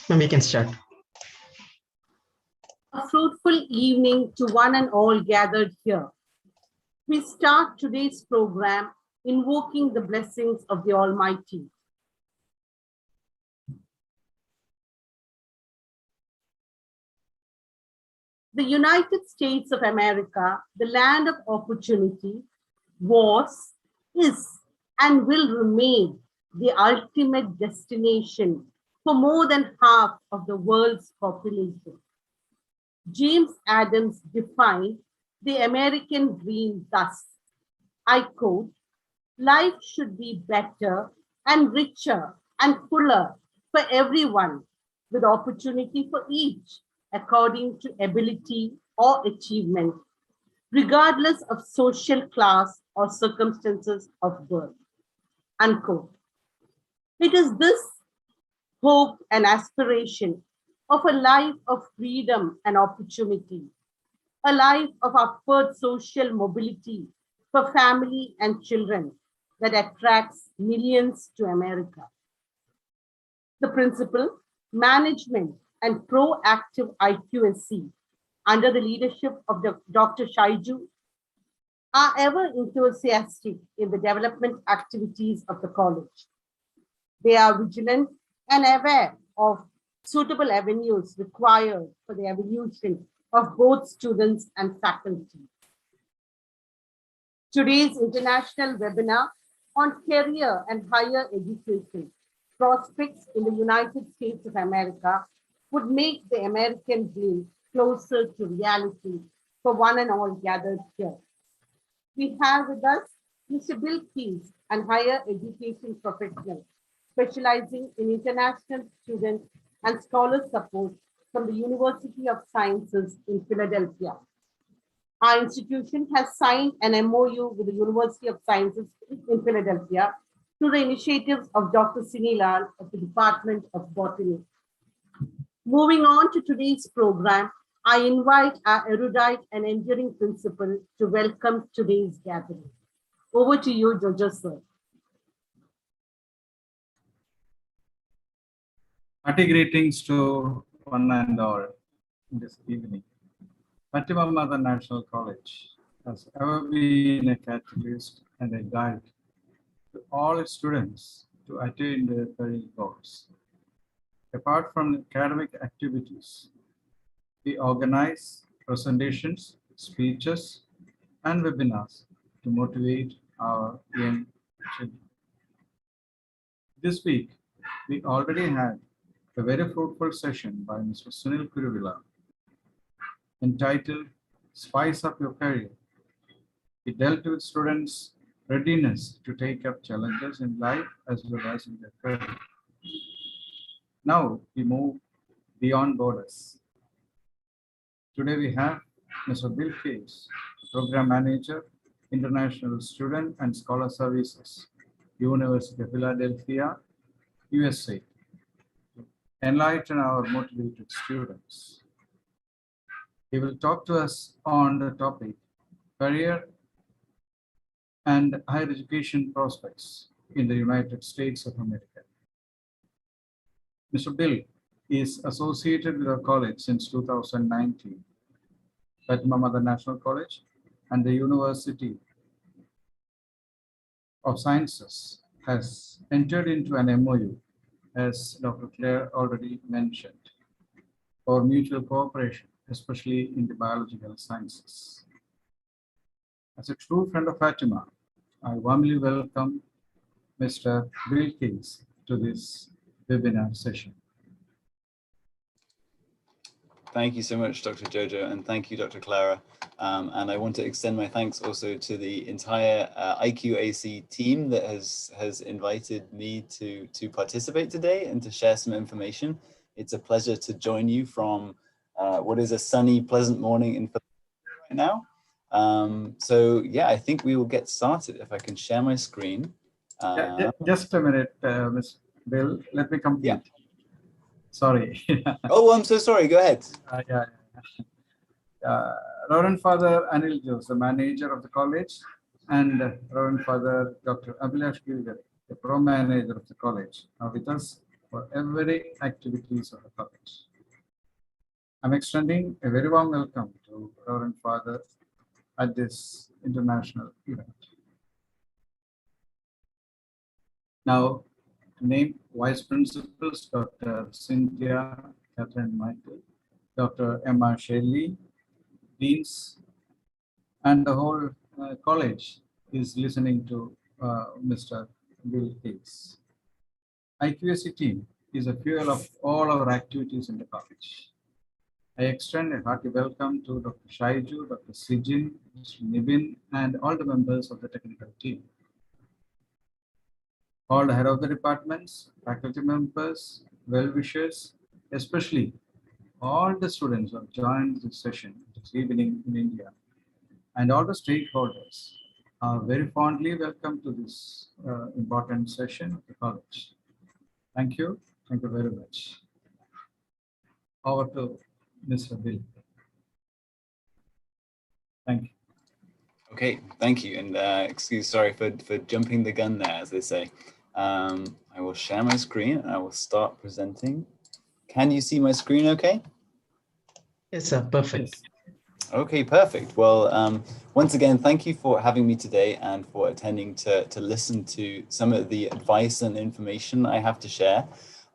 And we can start. A fruitful evening to one and all gathered here. We start today's program invoking the blessings of the Almighty. The United States of America, the land of opportunity, was, is, and will remain the ultimate destination for more than half of the world's population. James Adams defined the American dream thus, I quote, "Life should be better and richer and fuller for everyone, with opportunity for each, according to ability or achievement, regardless of social class or circumstances of birth," unquote. It is this hope and aspiration of a life of freedom and opportunity, a life of upward social mobility for family and children that attracts millions to America. The principal, management, and proactive IQSC under the leadership of Dr. Shaiju are ever enthusiastic in the development activities of the college. They are vigilant and aware of suitable avenues required for the evolution of both students and faculty. Today's international webinar on career and higher education prospects in the United States of America would make the American dream closer to reality for one and all gathered here. We have with us Mr. Bill Keys, an higher education professional specializing in international student and scholar support from the University of Sciences in Philadelphia. Our institution has signed an MOU with the University of Sciences in Philadelphia through the initiatives of Dr. Sinilal of the Department of Botany. Moving on to today's program, I invite our erudite and enduring principal to welcome today's gathering. Over to you, Jojo, sir. Hearty greetings to one and all this evening. Fatima Mother National College has ever been a catalyst and a guide to all its students to attain their career goals. Apart from academic activities, we organize presentations, speeches, and webinars to motivate our young children. This week, we already had a very fruitful session by Mr. Sunil Curricular entitled Spice Up Your Career. He dealt with students' readiness to take up challenges in life as well as in their career. Now we move beyond borders. Today we have Mr. Bill Keys, Program Manager, International Student and Scholar Services, University of Philadelphia, USA. Enlighten our motivated students. He will talk to us on the topic career and higher education prospects in the United States of America. Mr. Bill is associated with our college since 2019, Fatima Mother National College and the University of Sciences has entered into an MOU, as Dr. Claire already mentioned, for mutual cooperation, especially in the biological sciences. As a true friend of Fatima, I warmly welcome Mr. Bill Keys to this webinar session. Thank you so much, Dr. Jojo, and thank you, Dr. Clara. And I want to extend my thanks also to the entire IQAC team that has invited me to participate today and to share some information. It's a pleasure to join you from what is a sunny, pleasant morning in Philadelphia right now. So yeah, I think we will get started if I can share my screen. Just a minute, Ms. Bill, let me complete. Yeah. Sorry. Oh, I'm so sorry. Go ahead. Reverend Father Anil Jose, the manager of the college, and Reverend Father Dr. Abhilash Gilgare, the pro manager of the college, are with us for every activities of the college. I'm extending a very warm welcome to Reverend Father at this international event. Now, to name Vice Principals, Dr. Cynthia Catherine Michael, Dr. Emma Shelley, Deans, and the whole college is listening to Mr. Bill Hicks. IQAC team is a fuel of all our activities in the college. I extend a hearty welcome to Dr. Shaiju, Dr. Sijin, Mr. Nibin, and all the members of the technical team. All the head of the departments, faculty members, well-wishers, especially all the students who have joined this session this evening in India, and all the stakeholders are very fondly welcome to this important session of the college. Thank you. Thank you very much. Over to Mr. Bill. Thank you. Okay, thank you. And sorry for jumping the gun there, as they say. I will share my screen and I will start presenting. Can you see my screen okay? Yes, sir. Perfect. Yes. Okay, perfect. Well, once again, thank you for having me today and for attending to listen to some of the advice and information I have to share.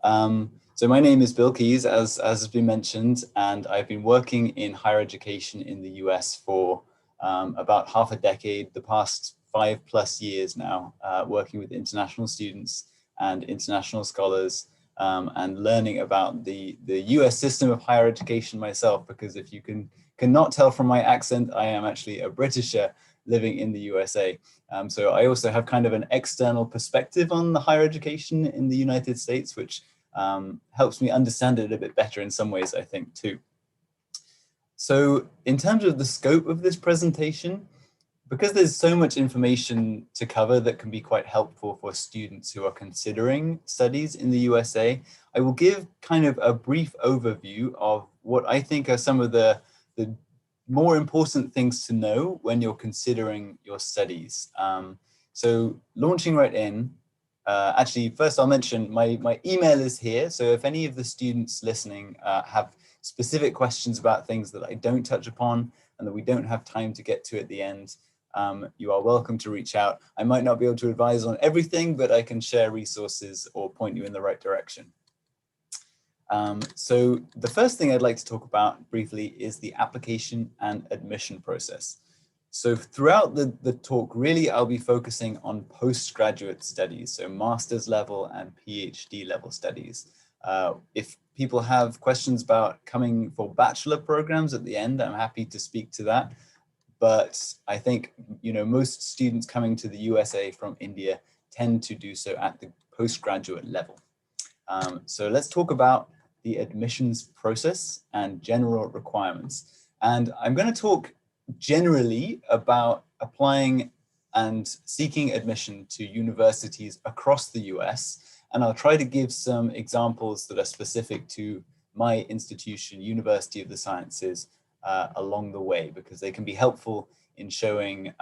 So my name is Bill Keys, as has been mentioned, and I've been working in higher education in the US for about half a decade, the past 5+ years now, working with international students and international scholars, and learning about the US system of higher education myself, because if you cannot tell from my accent, I am actually a Britisher living in the USA. So I also have kind of an external perspective on the higher education in the United States, which helps me understand it a bit better in some ways, I think, too. So in terms of the scope of this presentation, because there's so much information to cover that can be quite helpful for students who are considering studies in the USA, I will give kind of a brief overview of what I think are some of the more important things to know when you're considering your studies. So launching right in, actually, first I'll mention my email is here. So if any of the students listening have specific questions about things that I don't touch upon and that we don't have time to get to at the end, you are welcome to reach out. I might not be able to advise on everything, but I can share resources or point you in the right direction. So the first thing I'd like to talk about briefly is the application and admission process. So throughout the talk, really, I'll be focusing on postgraduate studies, so master's level and PhD level studies. If people have questions about coming for bachelor programs at the end, I'm happy to speak to that. But I think, most students coming to the USA from India tend to do so at the postgraduate level. So let's talk about the admissions process and general requirements. And I'm going to talk generally about applying and seeking admission to universities across the US. And I'll try to give some examples that are specific to my institution, University of the Sciences, along the way, because they can be helpful in showing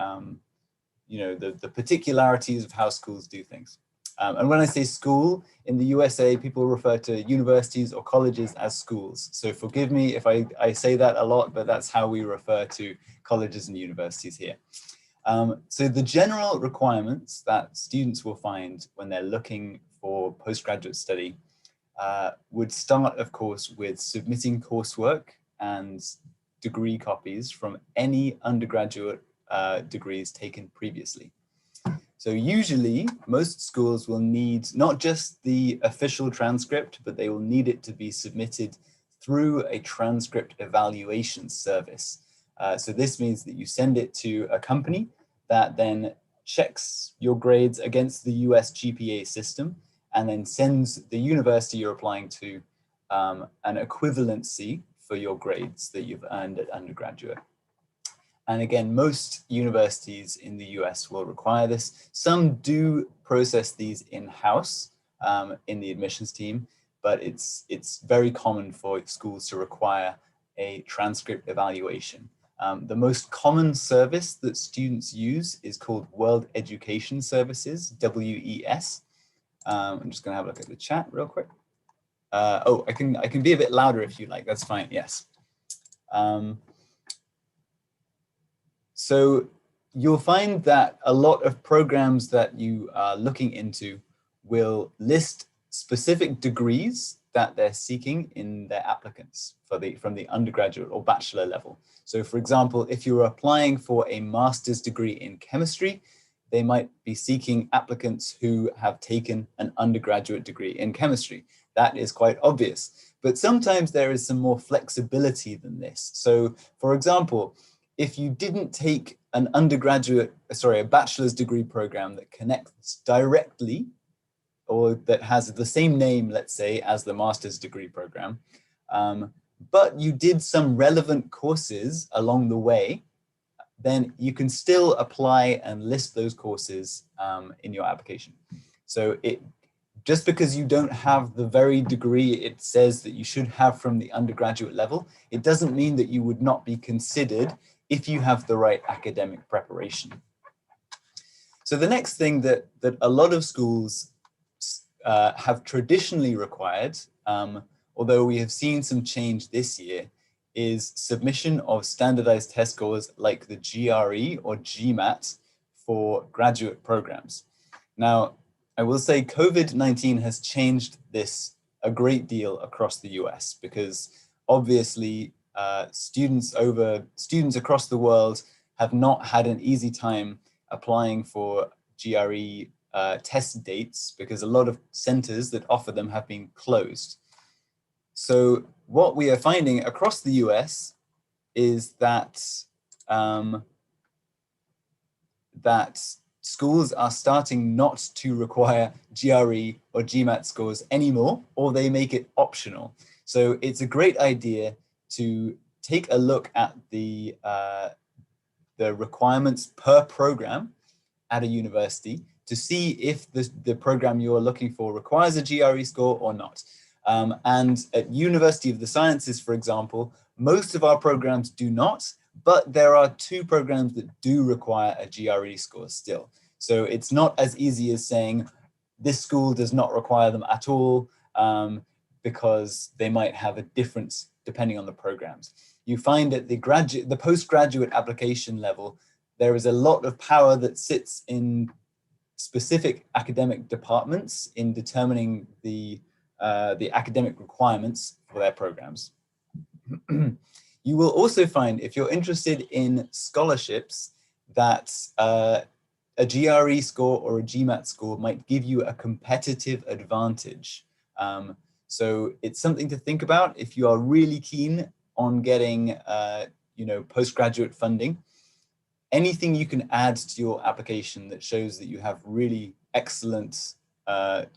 the particularities of how schools do things. And when I say school, in the USA, people refer to universities or colleges as schools. So forgive me if I say that a lot, but that's how we refer to colleges and universities here. So the general requirements that students will find when they're looking for postgraduate study would start, of course, with submitting coursework and degree copies from any undergraduate degrees taken previously. So usually most schools will need not just the official transcript, but they will need it to be submitted through a transcript evaluation service. So this means that you send it to a company that then checks your grades against the US GPA system and then sends the university you're applying to an equivalency for your grades that you've earned at undergraduate. And again, most universities in the US will require this. Some do process these in-house in the admissions team, but it's very common for schools to require a transcript evaluation. The most common service that students use is called World Education Services, WES. I'm just going to have a look at the chat real quick. oh, I can be a bit louder if you like, that's fine, yes. So you'll find that a lot of programs that you are looking into will list specific degrees that they're seeking in their applicants from the undergraduate or bachelor level. So for example, if you're applying for a master's degree in chemistry, they might be seeking applicants who have taken an undergraduate degree in chemistry. That is quite obvious, but sometimes there is some more flexibility than this. So for example, if you didn't take an a bachelor's degree program that connects directly or that has the same name, let's say, as the master's degree program, but you did some relevant courses along the way, then you can still apply and list those courses in your application. So just because you don't have the very degree it says that you should have from the undergraduate level, it doesn't mean that you would not be considered if you have the right academic preparation. So the next thing that a lot of schools have traditionally required, although we have seen some change this year, is submission of standardized test scores like the GRE or GMAT for graduate programs. Now, I will say COVID-19 has changed this a great deal across the US because obviously students across the world have not had an easy time applying for GRE test dates because a lot of centers that offer them have been closed. So what we are finding across the US is that schools are starting not to require GRE or GMAT scores anymore, or they make it optional. So it's a great idea to take a look at the requirements per program at a university to see if the program you're looking for requires a GRE score or not. And at University of the Sciences, for example, most of our programs do not, but there are 2 programs that do require a GRE score still. So it's not as easy as saying this school does not require them at all because they might have a difference depending on the programs. You find at the postgraduate application level, there is a lot of power that sits in specific academic departments in determining the academic requirements for their programs. You will also find, if you're interested in scholarships, that a GRE score or a GMAT score might give you a competitive advantage. So it's something to think about if you are really keen on getting postgraduate funding. Anything you can add to your application that shows that you have really excellent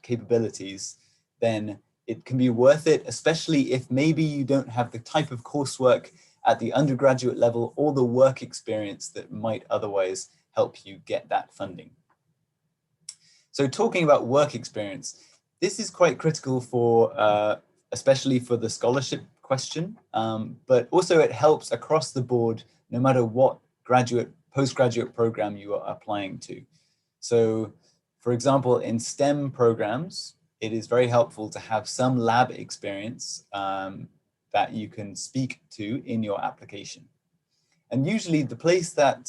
capabilities, then it can be worth it, especially if maybe you don't have the type of coursework at the undergraduate level or the work experience that might otherwise help you get that funding. So talking about work experience, this is quite critical for, especially for the scholarship question, but also it helps across the board, no matter what postgraduate program you are applying to. So for example, in STEM programs, it is very helpful to have some lab experience that you can speak to in your application. And usually the place that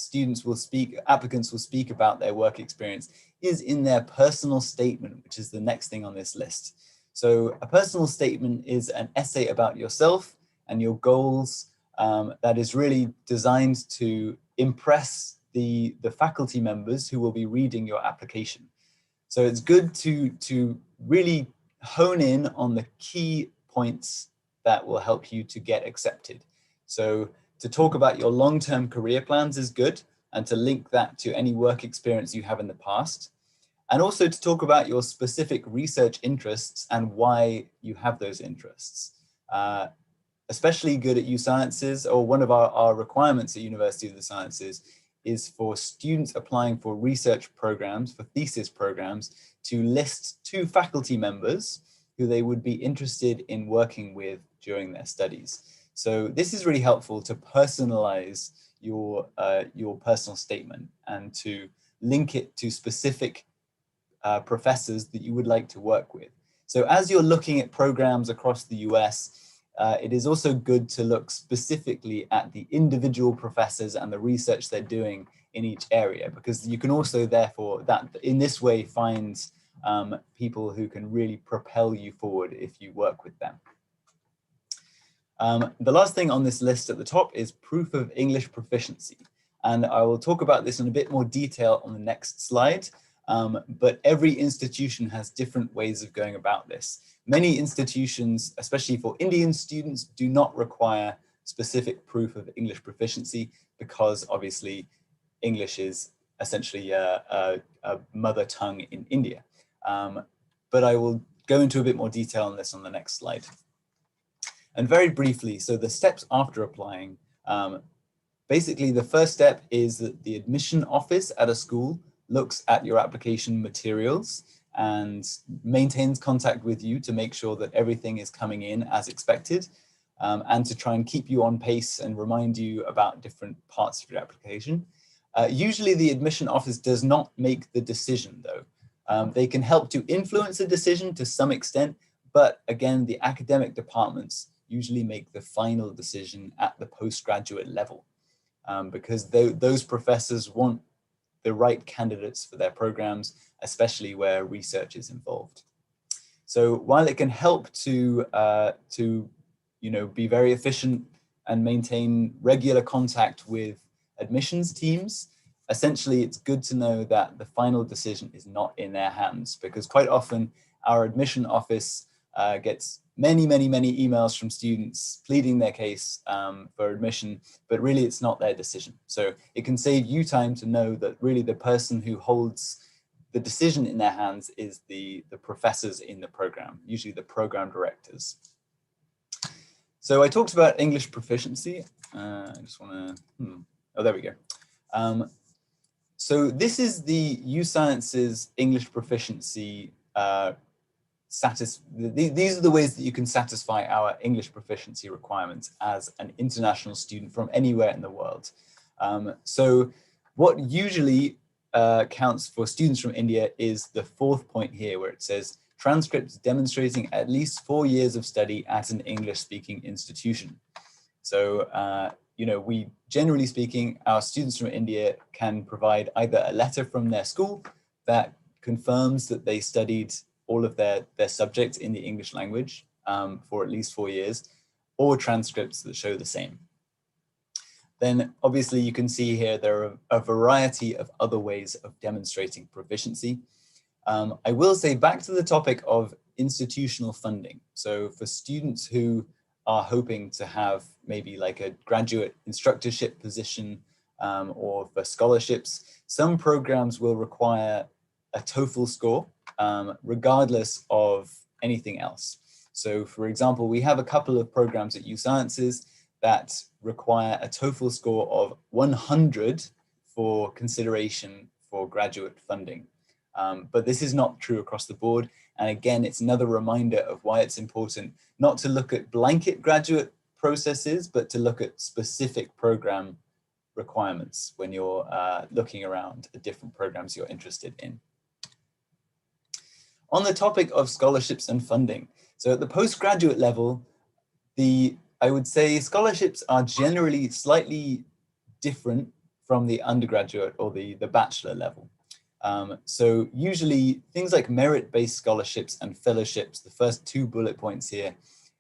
applicants will speak about their work experience is in their personal statement, which is the next thing on this list. So a personal statement is an essay about yourself and your goals that is really designed to impress the faculty members who will be reading your application. So it's good to really hone in on the key points that will help you to get accepted. So to talk about your long-term career plans is good, and to link that to any work experience you have in the past. And also to talk about your specific research interests and why you have those interests. Especially good at USciences, or one of our requirements at University of the Sciences is for students applying for research programs, for thesis programs, to list 2 faculty members who they would be interested in working with during their studies. So this is really helpful to personalize your personal statement and to link it to specific professors that you would like to work with. So as you're looking at programs across the US, it is also good to look specifically at the individual professors and the research they're doing in each area, because you can also therefore in this way find people who can really propel you forward if you work with them. The last thing on this list at the top is proof of English proficiency. And I will talk about this in a bit more detail on the next slide. But every institution has different ways of going about this. Many institutions, especially for Indian students, do not require specific proof of English proficiency because obviously English is essentially a mother tongue in India. But I will go into a bit more detail on this on the next slide. And very briefly, so the steps after applying, basically the first step is that the admission office at a school looks at your application materials and maintains contact with you to make sure that everything is coming in as expected, and to try and keep you on pace and remind you about different parts of your application. Usually the admission office does not make the decision though. They can help to influence the decision to some extent, but again, the academic departments usually make the final decision at the postgraduate level, because those professors want the right candidates for their programs, especially where research is involved. So while it can help to be very efficient and maintain regular contact with admissions teams, essentially it's good to know that the final decision is not in their hands, because quite often our admission office gets many emails from students pleading their case for admission, but really it's not their decision. So it can save you time to know that really the person who holds the decision in their hands is the professors in the program, usually the program directors. So I talked about English proficiency. I just want to, oh, there we go. So this is the UScience's English proficiency these are the ways that you can satisfy our English proficiency requirements as an international student from anywhere in the world. So what usually counts for students from India is the fourth point here, where it says transcripts demonstrating at least 4 years of study at an English-speaking institution. So, we generally speaking, our students from India can provide either a letter from their school that confirms that they studied all of their subjects in the English language for at least 4 years, or transcripts that show the same. Then obviously you can see here there are a variety of other ways of demonstrating proficiency. I will say, back to the topic of institutional funding. So for students who are hoping to have maybe like a graduate instructorship position, or for scholarships, some programs will require a TOEFL score, regardless of anything else. So for example, we have a couple of programs at USciences that require a TOEFL score of 100 for consideration for graduate funding. But this is not true across the board. And again, it's another reminder of why it's important not to look at blanket graduate processes, but to look at specific program requirements when you're looking around at different programs you're interested in. On the topic of scholarships and funding, so at the postgraduate level, I would say scholarships are generally slightly different from the undergraduate or the bachelor level. So usually things like merit-based scholarships and fellowships, the first 2 bullet points here,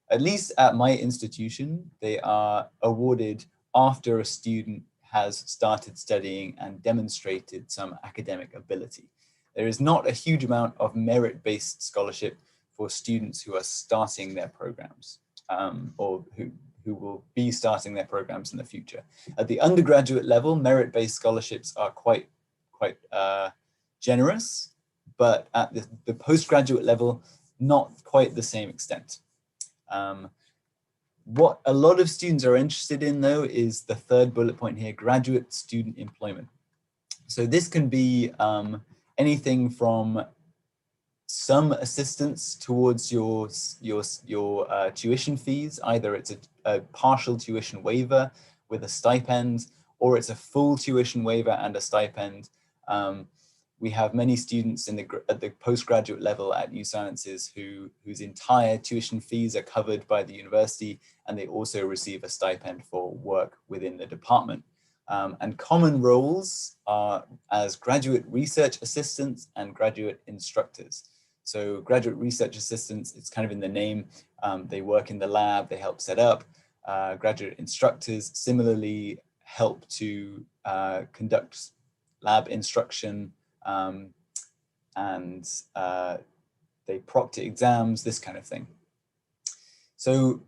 at least at my institution, they are awarded after a student has started studying and demonstrated some academic ability. There is not a huge amount of merit-based scholarship for students who are starting their programs, or who will be starting their programs in the future. At the undergraduate level, merit-based scholarships are quite generous, but at the postgraduate level, not quite the same extent. What a lot of students are interested in, though, is the third bullet point here, graduate student employment. So this can be anything from some assistance towards your tuition fees. Either it's a partial tuition waiver with a stipend, or it's a full tuition waiver and a stipend. we have many students at the postgraduate level at New Sciences whose entire tuition fees are covered by the university, and they also receive a stipend for work within the department. And common roles are as graduate research assistants and graduate instructors. So graduate research assistants, it's kind of in the name, they work in the lab, they help set up. Graduate instructors similarly help to conduct lab instruction, and they proctor exams, this kind of thing. So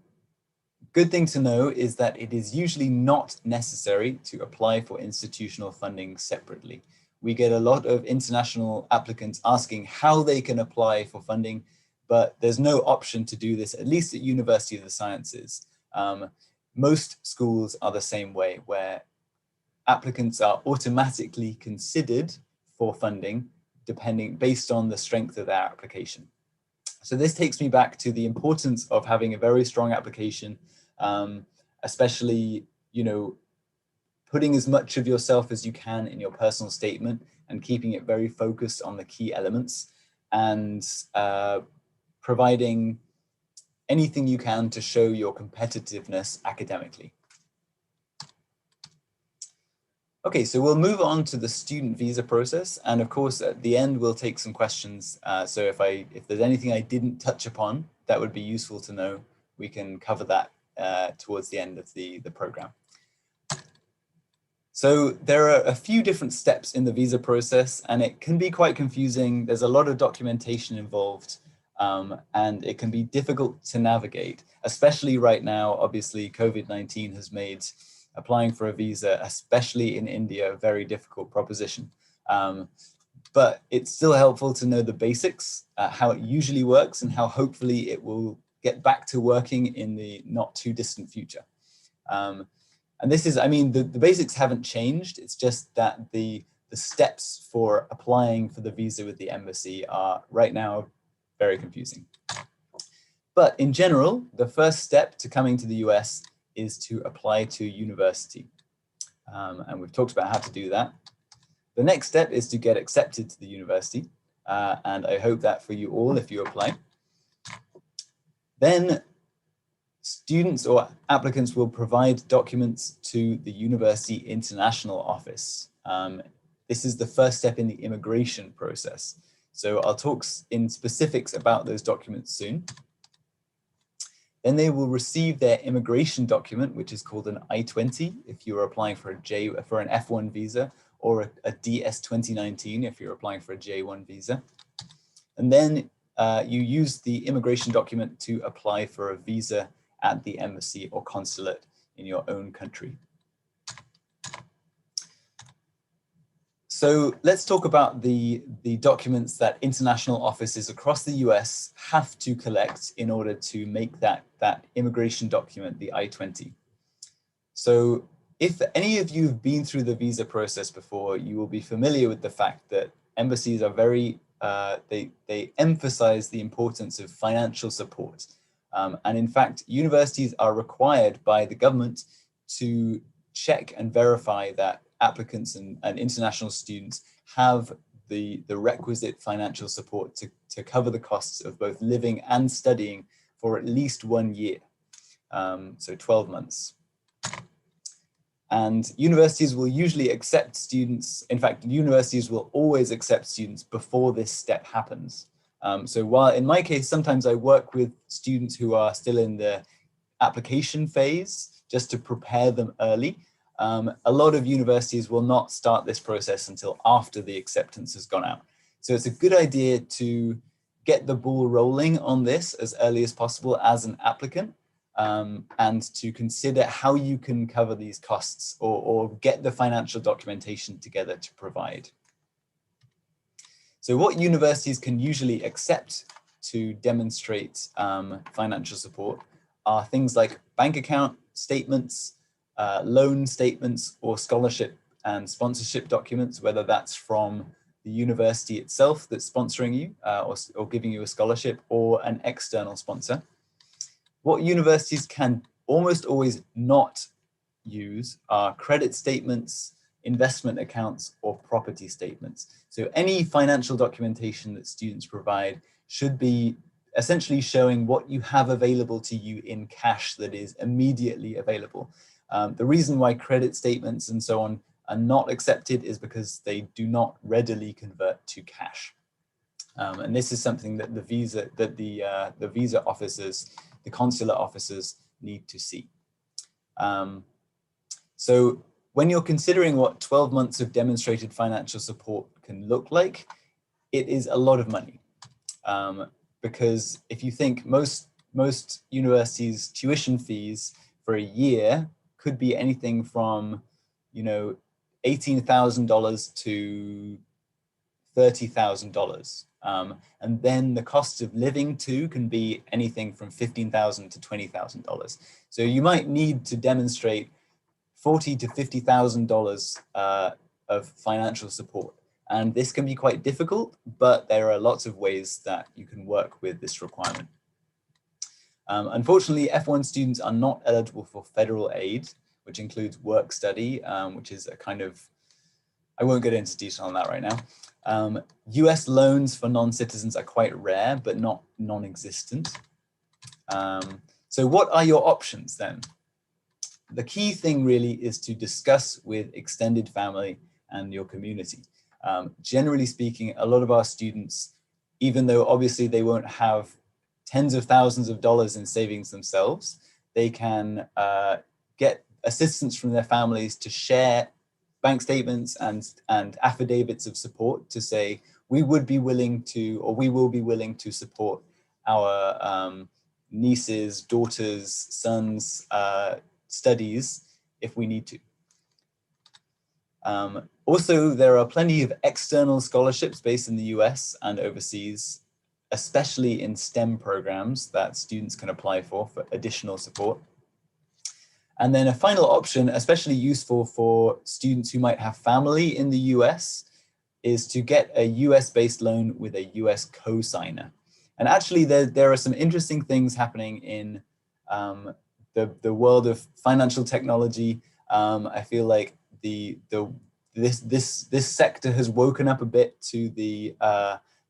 good thing to know is that it is usually not necessary to apply for institutional funding separately. We get a lot of international applicants asking how they can apply for funding, but there's no option to do this, at least at University of the Sciences. Most schools are the same way, where applicants are automatically considered for funding based on the strength of their application. So this takes me back to the importance of having a very strong application, especially, putting as much of yourself as you can in your personal statement and keeping it very focused on the key elements, and providing anything you can to show your competitiveness academically. Okay, so we'll move on to the student visa process. And of course, at the end, we'll take some questions. So if there's anything I didn't touch upon, that would be useful to know, we can cover that towards the end of the program. So there are a few different steps in the visa process, and it can be quite confusing. There's a lot of documentation involved, and it can be difficult to navigate, especially right now. Obviously, COVID-19 has made applying for a visa, especially in India, a very difficult proposition. But it's still helpful to know the basics, how it usually works, and how hopefully it will get back to working in the not too distant future. And this is, the basics haven't changed. It's just that the steps for applying for the visa with the embassy are right now very confusing. But in general, the first step to coming to the US is to apply to university. And we've talked about how to do that. The next step is to get accepted to the university. And I hope that for you all if you apply. Then students or applicants will provide documents to the University International Office. This is the first step in the immigration process. So I'll talk in specifics about those documents soon. Then they will receive their immigration document, which is called an I-20 if you are applying for an F1 visa, or a DS-2019 if you're applying for a J1 visa. And then you use the immigration document to apply for a visa at the embassy or consulate in your own country. So let's talk about the documents that international offices across the US have to collect in order to make that immigration document, the I-20. So if any of you have been through the visa process before, you will be familiar with the fact that embassies are very, they emphasize the importance of financial support. And in fact, universities are required by the government to check and verify that applicants and international students have the requisite financial support to cover the costs of both living and studying for at least 1 year, so 12 months. And universities will usually accept students. In fact, universities will always accept students before this step happens. So while in my case, sometimes I work with students who are still in the application phase just to prepare them early. A lot of universities will not start this process until after the acceptance has gone out. So it's a good idea to get the ball rolling on this as early as possible as an applicant, and to consider how you can cover these costs or get the financial documentation together to provide. So what universities can usually accept to demonstrate financial support are things like bank account statements, loan statements, or scholarship and sponsorship documents, whether that's from the university itself that's sponsoring you or giving you a scholarship, or an external sponsor. What universities can almost always not use are credit statements, investment accounts, or property statements. So any financial documentation that students provide should be essentially showing what you have available to you in cash that is immediately available. The reason why credit statements and so on are not accepted is because they do not readily convert to cash. And this is something that the visa officers, the consular officers need to see. So when you're considering what 12 months of demonstrated financial support can look like, it is a lot of money. Because if you think most universities' tuition fees for a year could be anything from, you know, $18,000 to $30,000. And then the cost of living too can be anything from $15,000 to $20,000. So you might need to demonstrate $40,000 to $50,000 of financial support. And this can be quite difficult, but there are lots of ways that you can work with this requirement. Unfortunately, F1 students are not eligible for federal aid, which includes work study, which is a kind of, I won't get into detail on that right now. US loans for non-citizens are quite rare, but not non-existent. So what are your options then? The key thing really is to discuss with extended family and your community. Generally speaking, a lot of our students, even though obviously they won't have tens of thousands of dollars in savings themselves, they can get assistance from their families to share bank statements and affidavits of support to say, we would be willing to, or we will be willing to support our nieces, daughters, sons' studies if we need to. Also, there are plenty of external scholarships based in the US and overseas, especially in STEM programs that students can apply for additional support. And then a final option, especially useful for students who might have family in the US, is to get a US-based loan with a US co-signer. And actually, there are some interesting things happening in the world of financial technology. I feel like this sector has woken up a bit to the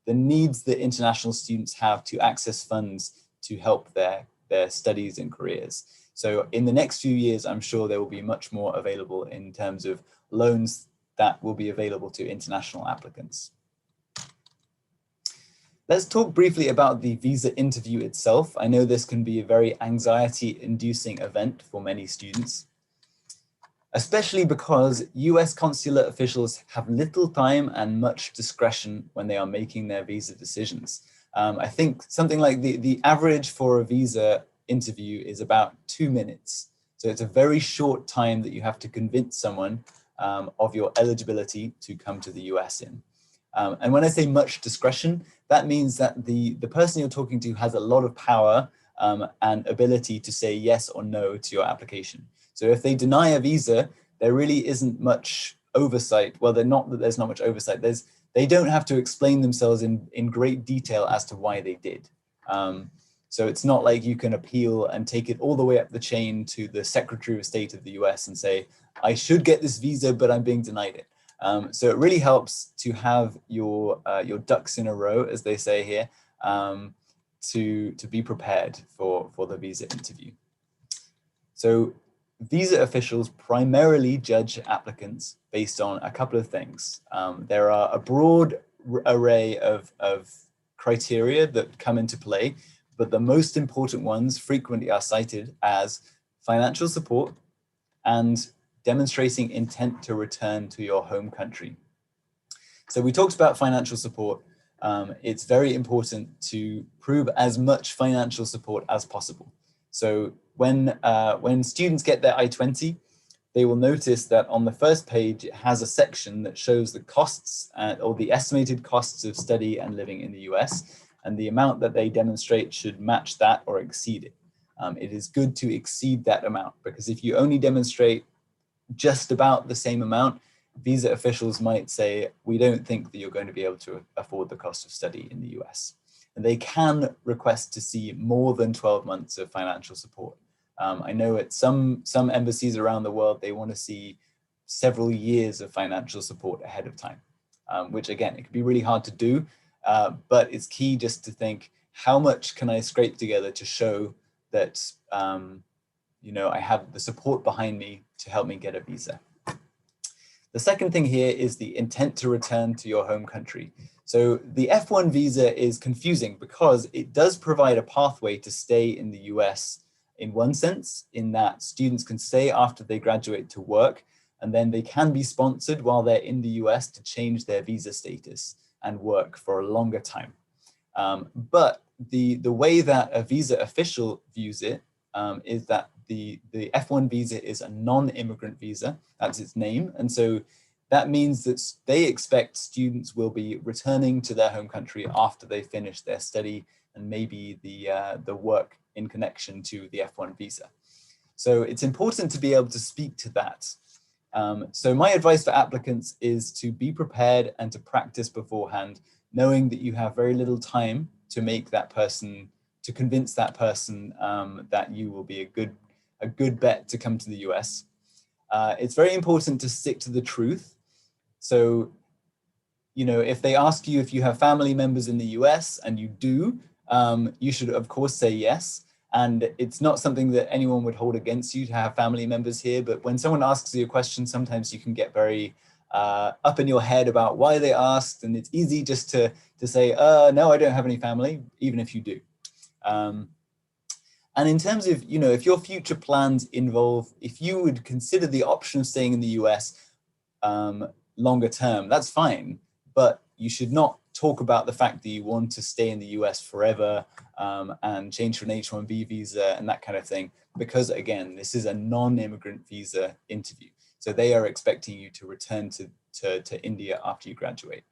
needs that international students have to access funds to help their studies and careers. So in the next few years, I'm sure there will be much more available in terms of loans that will be available to international applicants. Let's talk briefly about the visa interview itself. I know this can be a very anxiety-inducing event for many students, especially because US consular officials have little time and much discretion when they are making their visa decisions. I think something like the average for a visa interview is about 2 minutes. So it's a very short time that you have to convince someone of your eligibility to come to the US in. And when I say much discretion, that means that the person you're talking to has a lot of power and ability to say yes or no to your application. So if they deny a visa, there really isn't much oversight. Well, there's not much oversight. They don't have to explain themselves in great detail as to why they did. So it's not like you can appeal and take it all the way up the chain to the Secretary of State of the US and say, I should get this visa, but I'm being denied it. So it really helps to have your ducks in a row, as they say here, to be prepared for the visa interview. So visa officials primarily judge applicants based on a couple of things. There are a broad array of criteria that come into play, but the most important ones frequently are cited as financial support and demonstrating intent to return to your home country. So we talked about financial support. It's very important to prove as much financial support as possible. So when students get their I-20, they will notice that on the first page, it has a section that shows the costs or the estimated costs of study and living in the US, and the amount that they demonstrate should match that or exceed it. It is good to exceed that amount, because if you only demonstrate just about the same amount, visa officials might say, we don't think that you're going to be able to afford the cost of study in the US. And they can request to see more than 12 months of financial support. I know at some embassies around the world, they want to see several years of financial support ahead of time, which again, it can be really hard to do, but it's key just to think, how much can I scrape together to show that, you know, I have the support behind me to help me get a visa. The second thing here is the intent to return to your home country. So the F1 visa is confusing because it does provide a pathway to stay in the US in one sense, in that students can stay after they graduate to work, and then they can be sponsored while they're in the US to change their visa status and work for a longer time. But the way that a visa official views it is that the F1 visa is a non-immigrant visa, that's its name. And so that means that they expect students will be returning to their home country after they finish their study and maybe the work in connection to the F1 visa. So it's important to be able to speak to that. So my advice for applicants is to be prepared and to practice beforehand, knowing that you have very little time to make that person, to convince that person that you will be a good bet to come to the US. It's very important to stick to the truth. So, you know, if they ask you if you have family members in the US and you do, you should of course say yes. And it's not something that anyone would hold against you to have family members here, but when someone asks you a question, sometimes you can get very up in your head about why they asked, and it's easy just to say, no, I don't have any family, even if you do. And in terms of, you know, if your future plans involve, if you would consider the option of staying in the US longer term, that's fine, but you should not talk about the fact that you want to stay in the US forever and change to an H-1B visa and that kind of thing, because again, this is a non-immigrant visa interview. So they are expecting you to return to India after you graduate.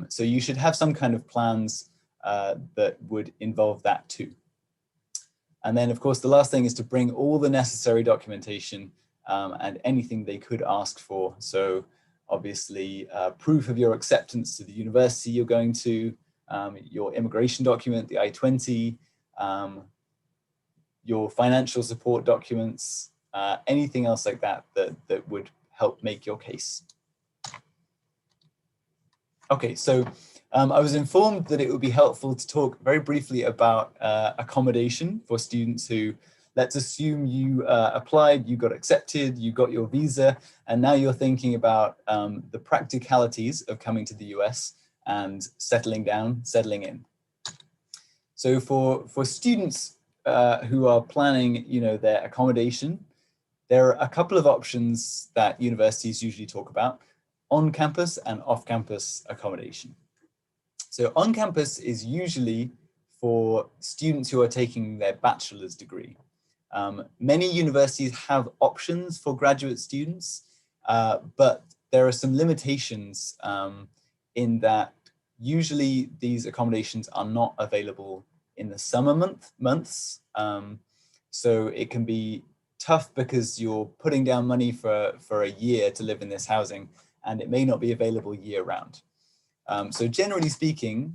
So you should have some kind of plans that would involve that too. And then of course, the last thing is to bring all the necessary documentation and anything they could ask for. So obviously proof of your acceptance to the university you're going to, your immigration document, the I-20, your financial support documents, anything else like that that would help make your case. Okay, so I was informed that it would be helpful to talk very briefly about accommodation for students who, let's assume you applied, you got accepted, you got your visa, and now you're thinking about the practicalities of coming to the US and settling down, settling in. So for students who are planning, you know, their accommodation, there are a couple of options that universities usually talk about: on-campus and off-campus accommodation. So on-campus is usually for students who are taking their bachelor's degree. Many universities have options for graduate students, but there are some limitations in that usually these accommodations are not available in the summer months. So it can be tough because you're putting down money for a year to live in this housing, and it may not be available year round. So generally speaking,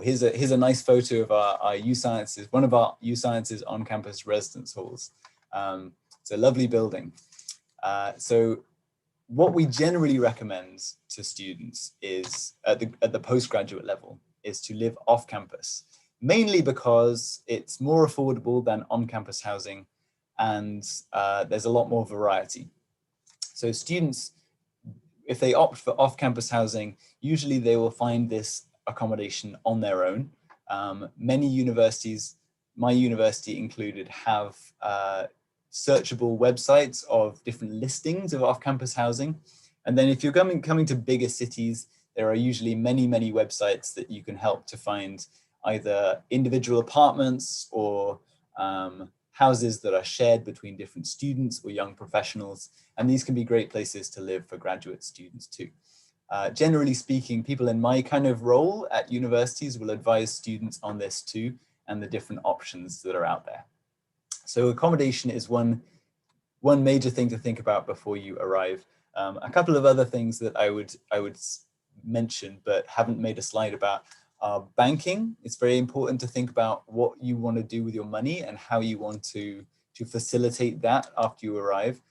here's a nice photo of our U Sciences, one of our U Sciences on-campus residence halls. It's a lovely building. So what we generally recommend to students is at the postgraduate level is to live off campus, mainly because it's more affordable than on-campus housing, and there's a lot more variety. So students, if they opt for off-campus housing, usually they will find this accommodation on their own. Many universities, my university included, have searchable websites of different listings of off-campus housing. And then if you're coming to bigger cities, there are usually many websites that you can help to find either individual apartments or houses that are shared between different students or young professionals. And these can be great places to live for graduate students too. Generally speaking, people in my kind of role at universities will advise students on this too, and the different options that are out there. So accommodation is one major thing to think about before you arrive. A couple of other things that I would mention but haven't made a slide about are banking. It's very important to think about what you want to do with your money and how you want to facilitate that after you arrive.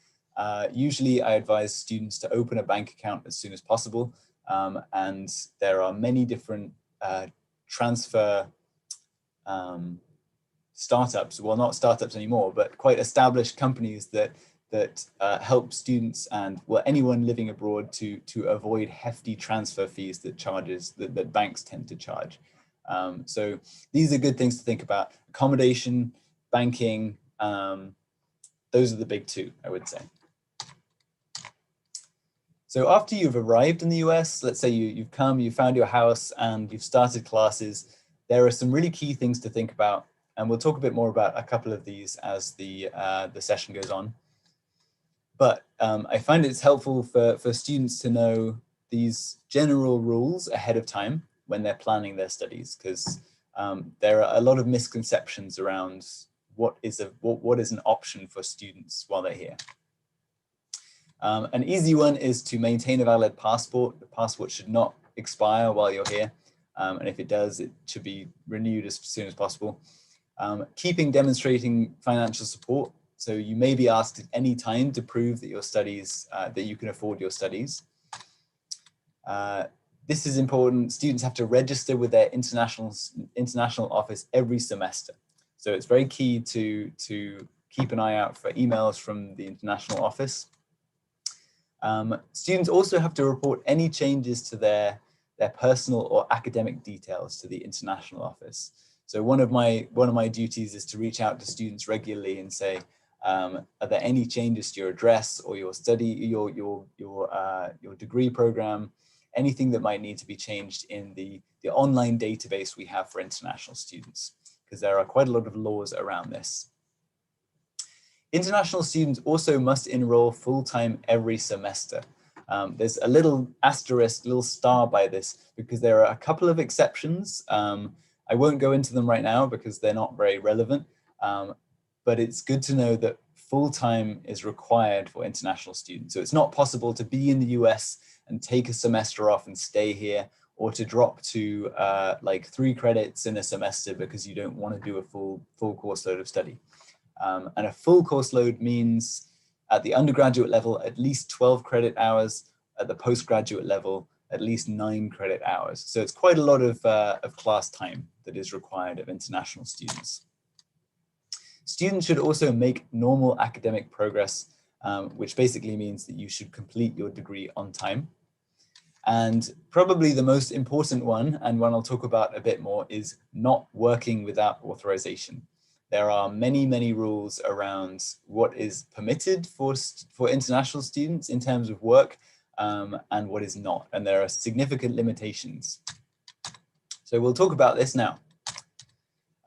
Usually I advise students to open a bank account as soon as possible. And there are many different transfer startups, well, not startups anymore, but quite established companies that help students and, well, anyone living abroad to avoid hefty transfer fees that banks tend to charge. So these are good things to think about. Accommodation, banking, those are the big two, I would say. So after you've arrived in the US, let's say you've come, you found your house and you've started classes, there are some really key things to think about. And we'll talk a bit more about a couple of these as the session goes on. But I find it's helpful for students to know these general rules ahead of time when they're planning their studies, because there are a lot of misconceptions around what is an option for students while they're here. An easy one is to maintain a valid passport. The passport should not expire while you're here. And if it does, it should be renewed as soon as possible. Demonstrating financial support. So you may be asked at any time to prove that your studies, that you can afford your studies. This is important. Students have to register with their international office every semester. So it's very key to keep an eye out for emails from the international office. Students also have to report any changes to their personal or academic details to the international office. So one of my duties is to reach out to students regularly and say, are there any changes to your address or your your degree program, anything that might need to be changed in the online database we have for international students, because there are quite a lot of laws around this. International students also must enroll full-time every semester. There's a little asterisk, little star by this, because there are a couple of exceptions. I won't go into them right now because they're not very relevant, but it's good to know that full-time is required for international students. So it's not possible to be in the US and take a semester off and stay here, or to drop to like 3 credits in a semester because you don't want to do a full course load of study. And a full course load means at the undergraduate level, at least 12 credit hours, at the postgraduate level, at least 9 credit hours. So it's quite a lot of class time that is required of international students. Students should also make normal academic progress, which basically means that you should complete your degree on time. And probably the most important one, and one I'll talk about a bit more, is not working without authorization. There are many, many rules around what is permitted for international students in terms of work, and what is not. And there are significant limitations. So we'll talk about this now.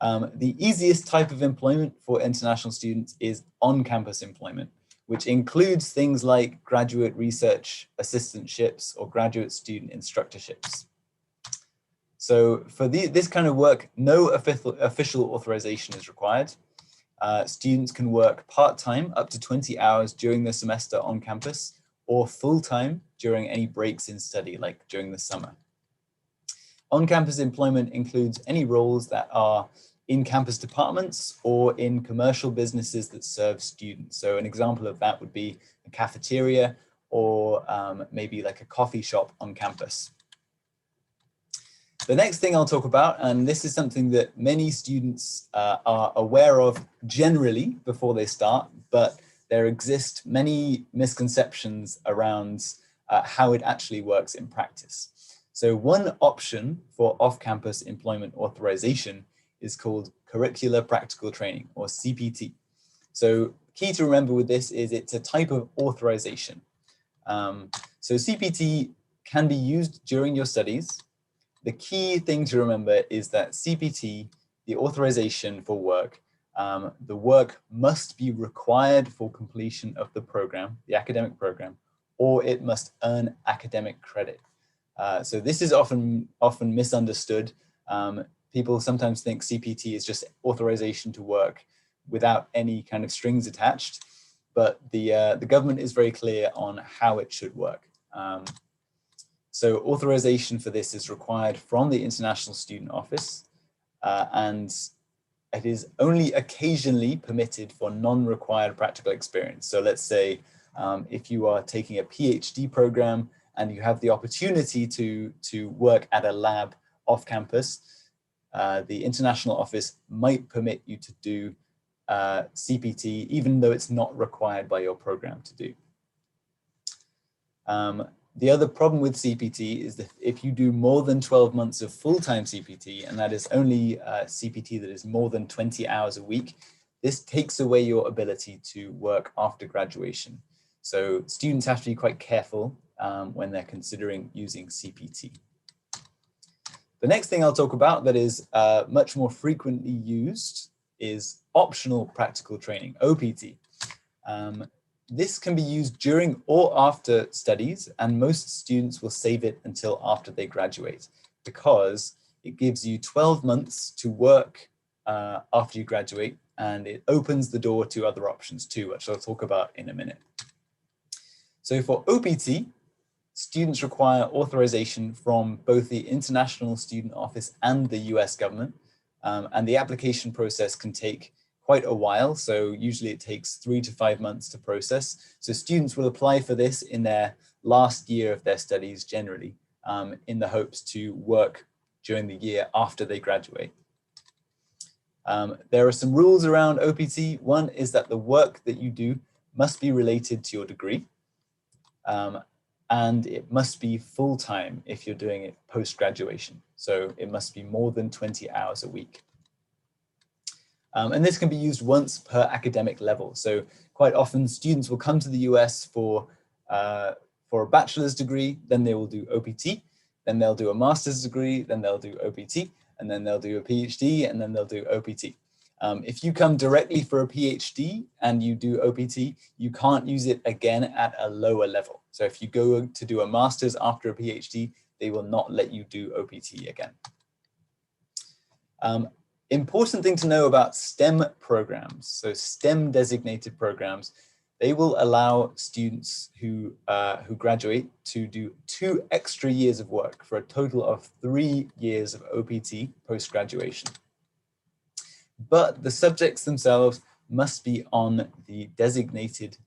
The easiest type of employment for international students is on-campus employment, which includes things like graduate research assistantships or graduate student instructorships. So for this kind of work, no official authorization is required. Students can work part-time up to 20 hours during the semester on campus, or full-time during any breaks in study, like during the summer. On-campus employment includes any roles that are in campus departments or in commercial businesses that serve students. So an example of that would be a cafeteria or maybe like a coffee shop on campus. The next thing I'll talk about, and this is something that many students are aware of generally before they start, but there exist many misconceptions around how it actually works in practice. So one option for off-campus employment authorization is called Curricular Practical Training, or CPT. So key to remember with this is it's a type of authorization. So CPT can be used during your studies. The key thing to remember is that CPT, the authorization for work, the work must be required for completion of the program, the academic program, or it must earn academic credit. So this is often misunderstood. People sometimes think CPT is just authorization to work without any kind of strings attached, but the government is very clear on how it should work. So authorization for this is required from the International Student Office, and it is only occasionally permitted for non-required practical experience. So let's say If you are taking a PhD program and you have the opportunity to work at a lab off campus, the international office might permit you to do CPT, even though it's not required by your program to do. The other problem with CPT is that if you do more than 12 months of full-time CPT, and that is only CPT that is more than 20 hours a week, this takes away your ability to work after graduation. So students have to be quite careful when they're considering using CPT. The next thing I'll talk about that is much more frequently used is optional practical training, OPT. This can be used during or after studies, and most students will save it until after they graduate because it gives you 12 months to work after you graduate, and it opens the door to other options too, which I'll talk about in a minute. So for OPT, students require authorization from both the International Student Office and the US government, and the application process can take quite a while. So usually it takes 3 to 5 months to process. So students will apply for this in their last year of their studies generally, in the hopes to work during the year after they graduate. There are some rules around OPT. One is that the work that you do must be related to your degree. And it must be full-time if you're doing it post-graduation. So it must be more than 20 hours a week. And this can be used once per academic level. So quite often students will come to the US for a bachelor's degree, then they will do OPT, then they'll do a master's degree, then they'll do OPT, and then they'll do a PhD, and then they'll do OPT. If you come directly for a PhD and you do OPT, you can't use it again at a lower level. So if you go to do a master's after a PhD, they will not let you do OPT again. Important thing to know about STEM programs. So STEM designated programs, they will allow students who graduate to do 2 extra years of work for a total of 3 years of OPT post-graduation. But the subjects themselves must be on the designated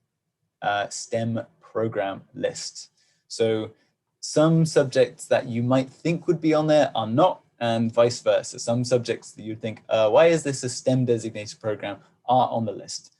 STEM program list. So some subjects that you might think would be on there are not, and vice versa. Some subjects that you'd think, why is this a STEM designated program, are on the list.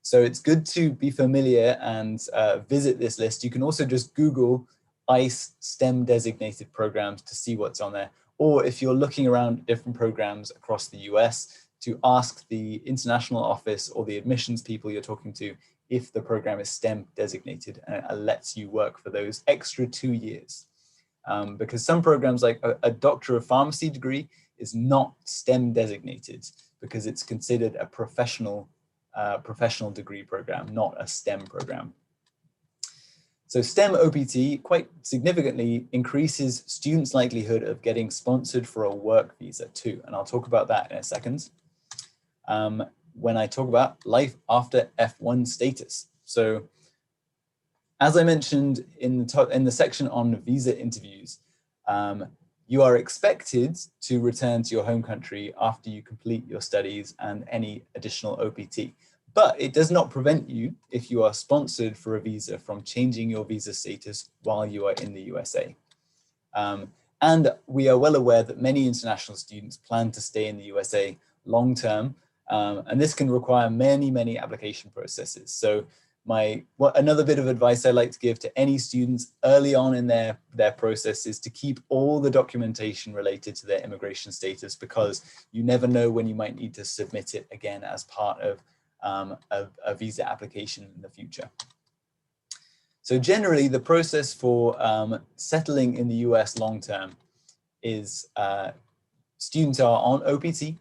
So it's good to be familiar and visit this list. You can also just Google ICE STEM designated programs to see what's on there. Or if you're looking around different programs across the US, to ask the international office or the admissions people you're talking to if the program is STEM designated and lets you work for those extra 2 years. Because some programs like a Doctor of Pharmacy degree is not STEM designated because it's considered a professional degree program, not a STEM program. So STEM OPT quite significantly increases students' likelihood of getting sponsored for a work visa too. And I'll talk about that in a second when I talk about life after F1 status. So as I mentioned in the section on visa interviews, you are expected to return to your home country after you complete your studies and any additional OPT. But it does not prevent you, if you are sponsored for a visa, from changing your visa status while you are in the USA. And we are well aware that many international students plan to stay in the USA long term, and this can require many, many application processes. So another bit of advice I like to give to any students early on in their process is to keep all the documentation related to their immigration status, because you never know when you might need to submit it again as part of a visa application in the future. So generally, the process for settling in the US long term is students are on OPT,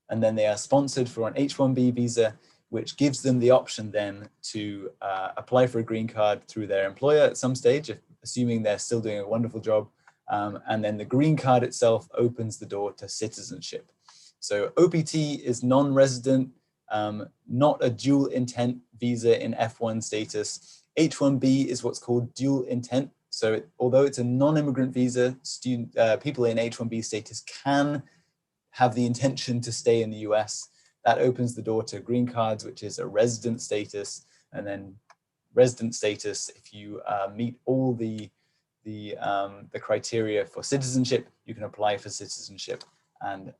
and then they are sponsored for an H-1B visa, which gives them the option then to apply for a green card through their employer at some stage, assuming they're still doing a wonderful job. And then the green card itself opens the door to citizenship. So OPT is non-resident, not a dual intent visa in F1 status. H-1B is what's called dual intent. So although it's a non-immigrant visa, people in H-1B status can have the intention to stay in the US. That opens the door to green cards, which is a resident status, and then resident status, if you meet all the criteria for citizenship, you can apply for citizenship and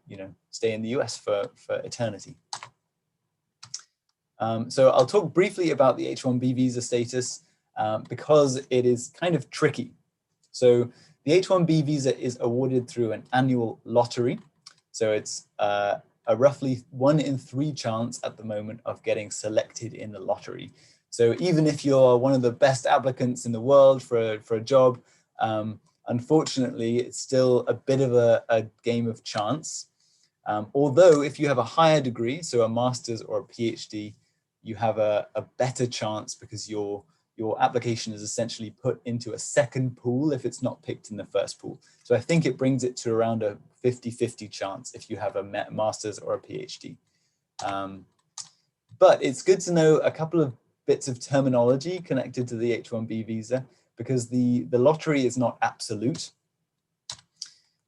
you know, stay in the US for eternity. So I'll talk briefly about the H-1B visa status because it is kind of tricky. So the H-1B visa is awarded through an annual lottery. So it's a roughly 1 in 3 chance at the moment of getting selected in the lottery. So even if you're one of the best applicants in the world for a job, unfortunately, it's still a bit of a game of chance. Although if you have a higher degree, so a master's or a PhD, you have a better chance because your application is essentially put into a second pool if it's not picked in the first pool. So I think it brings it to around a 50-50 chance if you have a master's or a PhD. But it's good to know a couple of bits of terminology connected to the H-1B visa because the lottery is not absolute.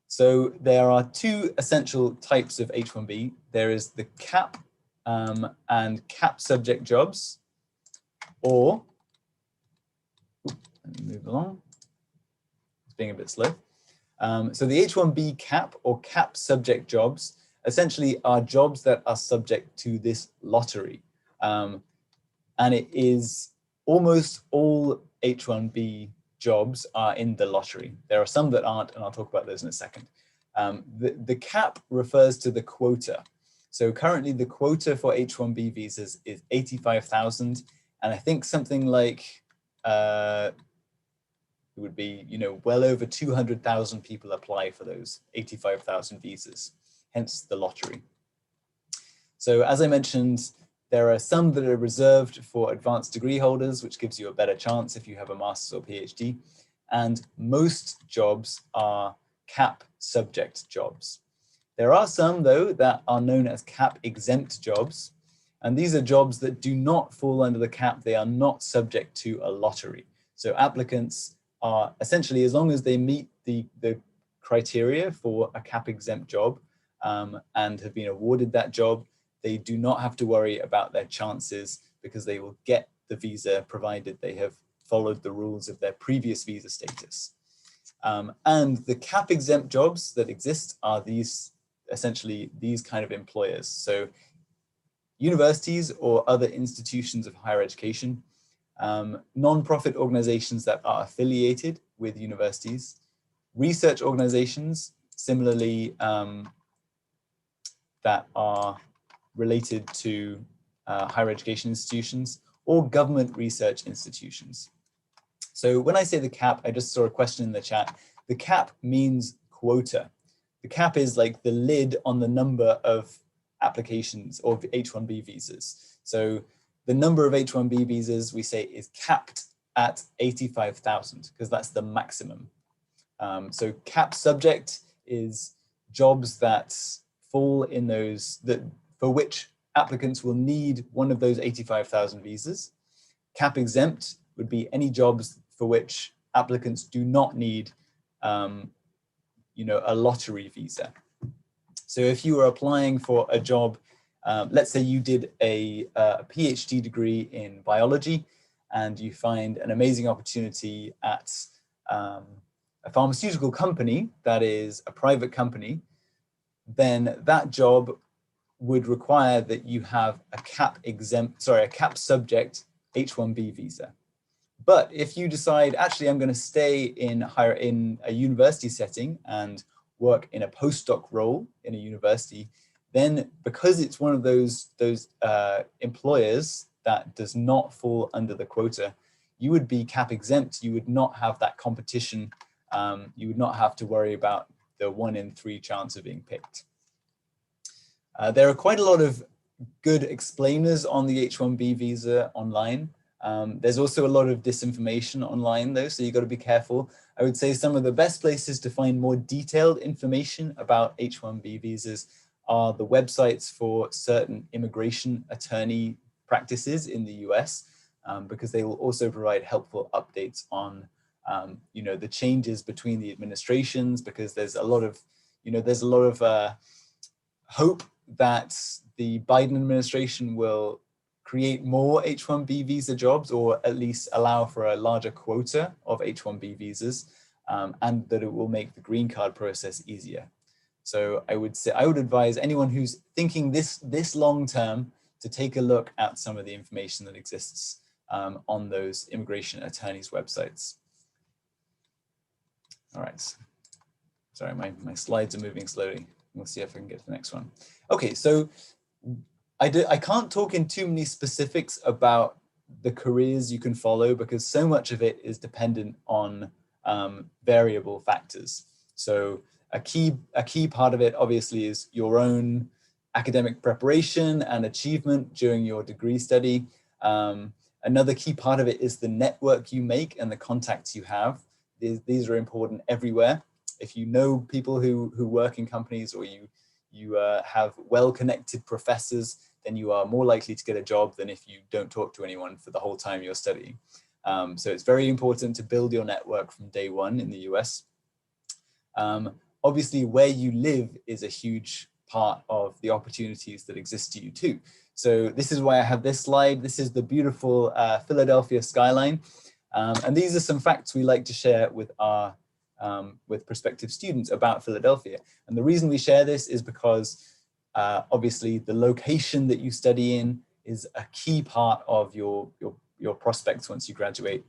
So there are 2 essential types of H-1B. There is the cap and cap subject jobs, or, let me move along, it's being a bit slow. So the H-1B cap or cap subject jobs essentially are jobs that are subject to this lottery. And it is almost all H-1B jobs are in the lottery. There are some that aren't, and I'll talk about those in a second. The cap refers to the quota. So currently the quota for H-1B visas is 85,000, and I think something like it would be, you know, well over 200,000 people apply for those 85,000 visas, hence the lottery. So as I mentioned, there are some that are reserved for advanced degree holders, which gives you a better chance if you have a master's or PhD. And most jobs are cap subject jobs. There are some, though, that are known as cap exempt jobs. And these are jobs that do not fall under the cap. They are not subject to a lottery. So applicants are essentially, as long as they meet the criteria for a cap exempt job and have been awarded that job, they do not have to worry about their chances because they will get the visa provided they have followed the rules of their previous visa status. And the cap exempt jobs that exist are essentially these kind of employers. So universities or other institutions of higher education, non-profit organizations that are affiliated with universities, research organizations, similarly, that are related to higher education institutions, or government research institutions. So when I say the cap, I just saw a question in the chat. The cap means quota. The cap is like the lid on the number of applications or H-1B visas. So the number of H-1B visas we say is capped at 85,000 because that's the maximum. So cap subject is jobs that fall in those, for which applicants will need one of those 85,000 visas. Cap exempt would be any jobs for which applicants do not need you know, a lottery visa. So if you were applying for a job, let's say you did a PhD degree in biology and you find an amazing opportunity at a pharmaceutical company that is a private company, then that job would require that you have a cap subject H-1B visa. But if you decide, actually, I'm going to stay in a university setting and work in a postdoc role in a university, then because it's one of those employers that does not fall under the quota, you would be cap exempt. You would not have that competition. You would not have to worry about the 1 in 3 chance of being picked. There are quite a lot of good explainers on the H-1B visa online. There's also a lot of disinformation online though, so you've got to be careful. I would say some of the best places to find more detailed information about H-1B visas are the websites for certain immigration attorney practices in the US, because they will also provide helpful updates on you know, the changes between the administrations, because there's a lot of, you know, there's a lot of hope that the Biden administration will create more H-1B visa jobs, or at least allow for a larger quota of H-1B visas, and that it will make the green card process easier. So I would advise anyone who's thinking this long term to take a look at some of the information that exists on those immigration attorneys' websites. All right. Sorry, my slides are moving slowly. We'll see if I can get to the next one. Okay, so I can't talk in too many specifics about the careers you can follow, because so much of it is dependent on variable factors. So a key part of it obviously is your own academic preparation and achievement during your degree study. Another key part of it is the network you make and the contacts you have. These are important everywhere. If you know people who work in companies, or you have well-connected professors, then you are more likely to get a job than if you don't talk to anyone for the whole time you're studying. So it's very important to build your network from day one in the US. Obviously, where you live is a huge part of the opportunities that exist to you too. So this is why I have this slide. This is the beautiful Philadelphia skyline. And these are some facts we like to share with our with prospective students about Philadelphia. And the reason we share this is because obviously the location that you study in is a key part of your prospects once you graduate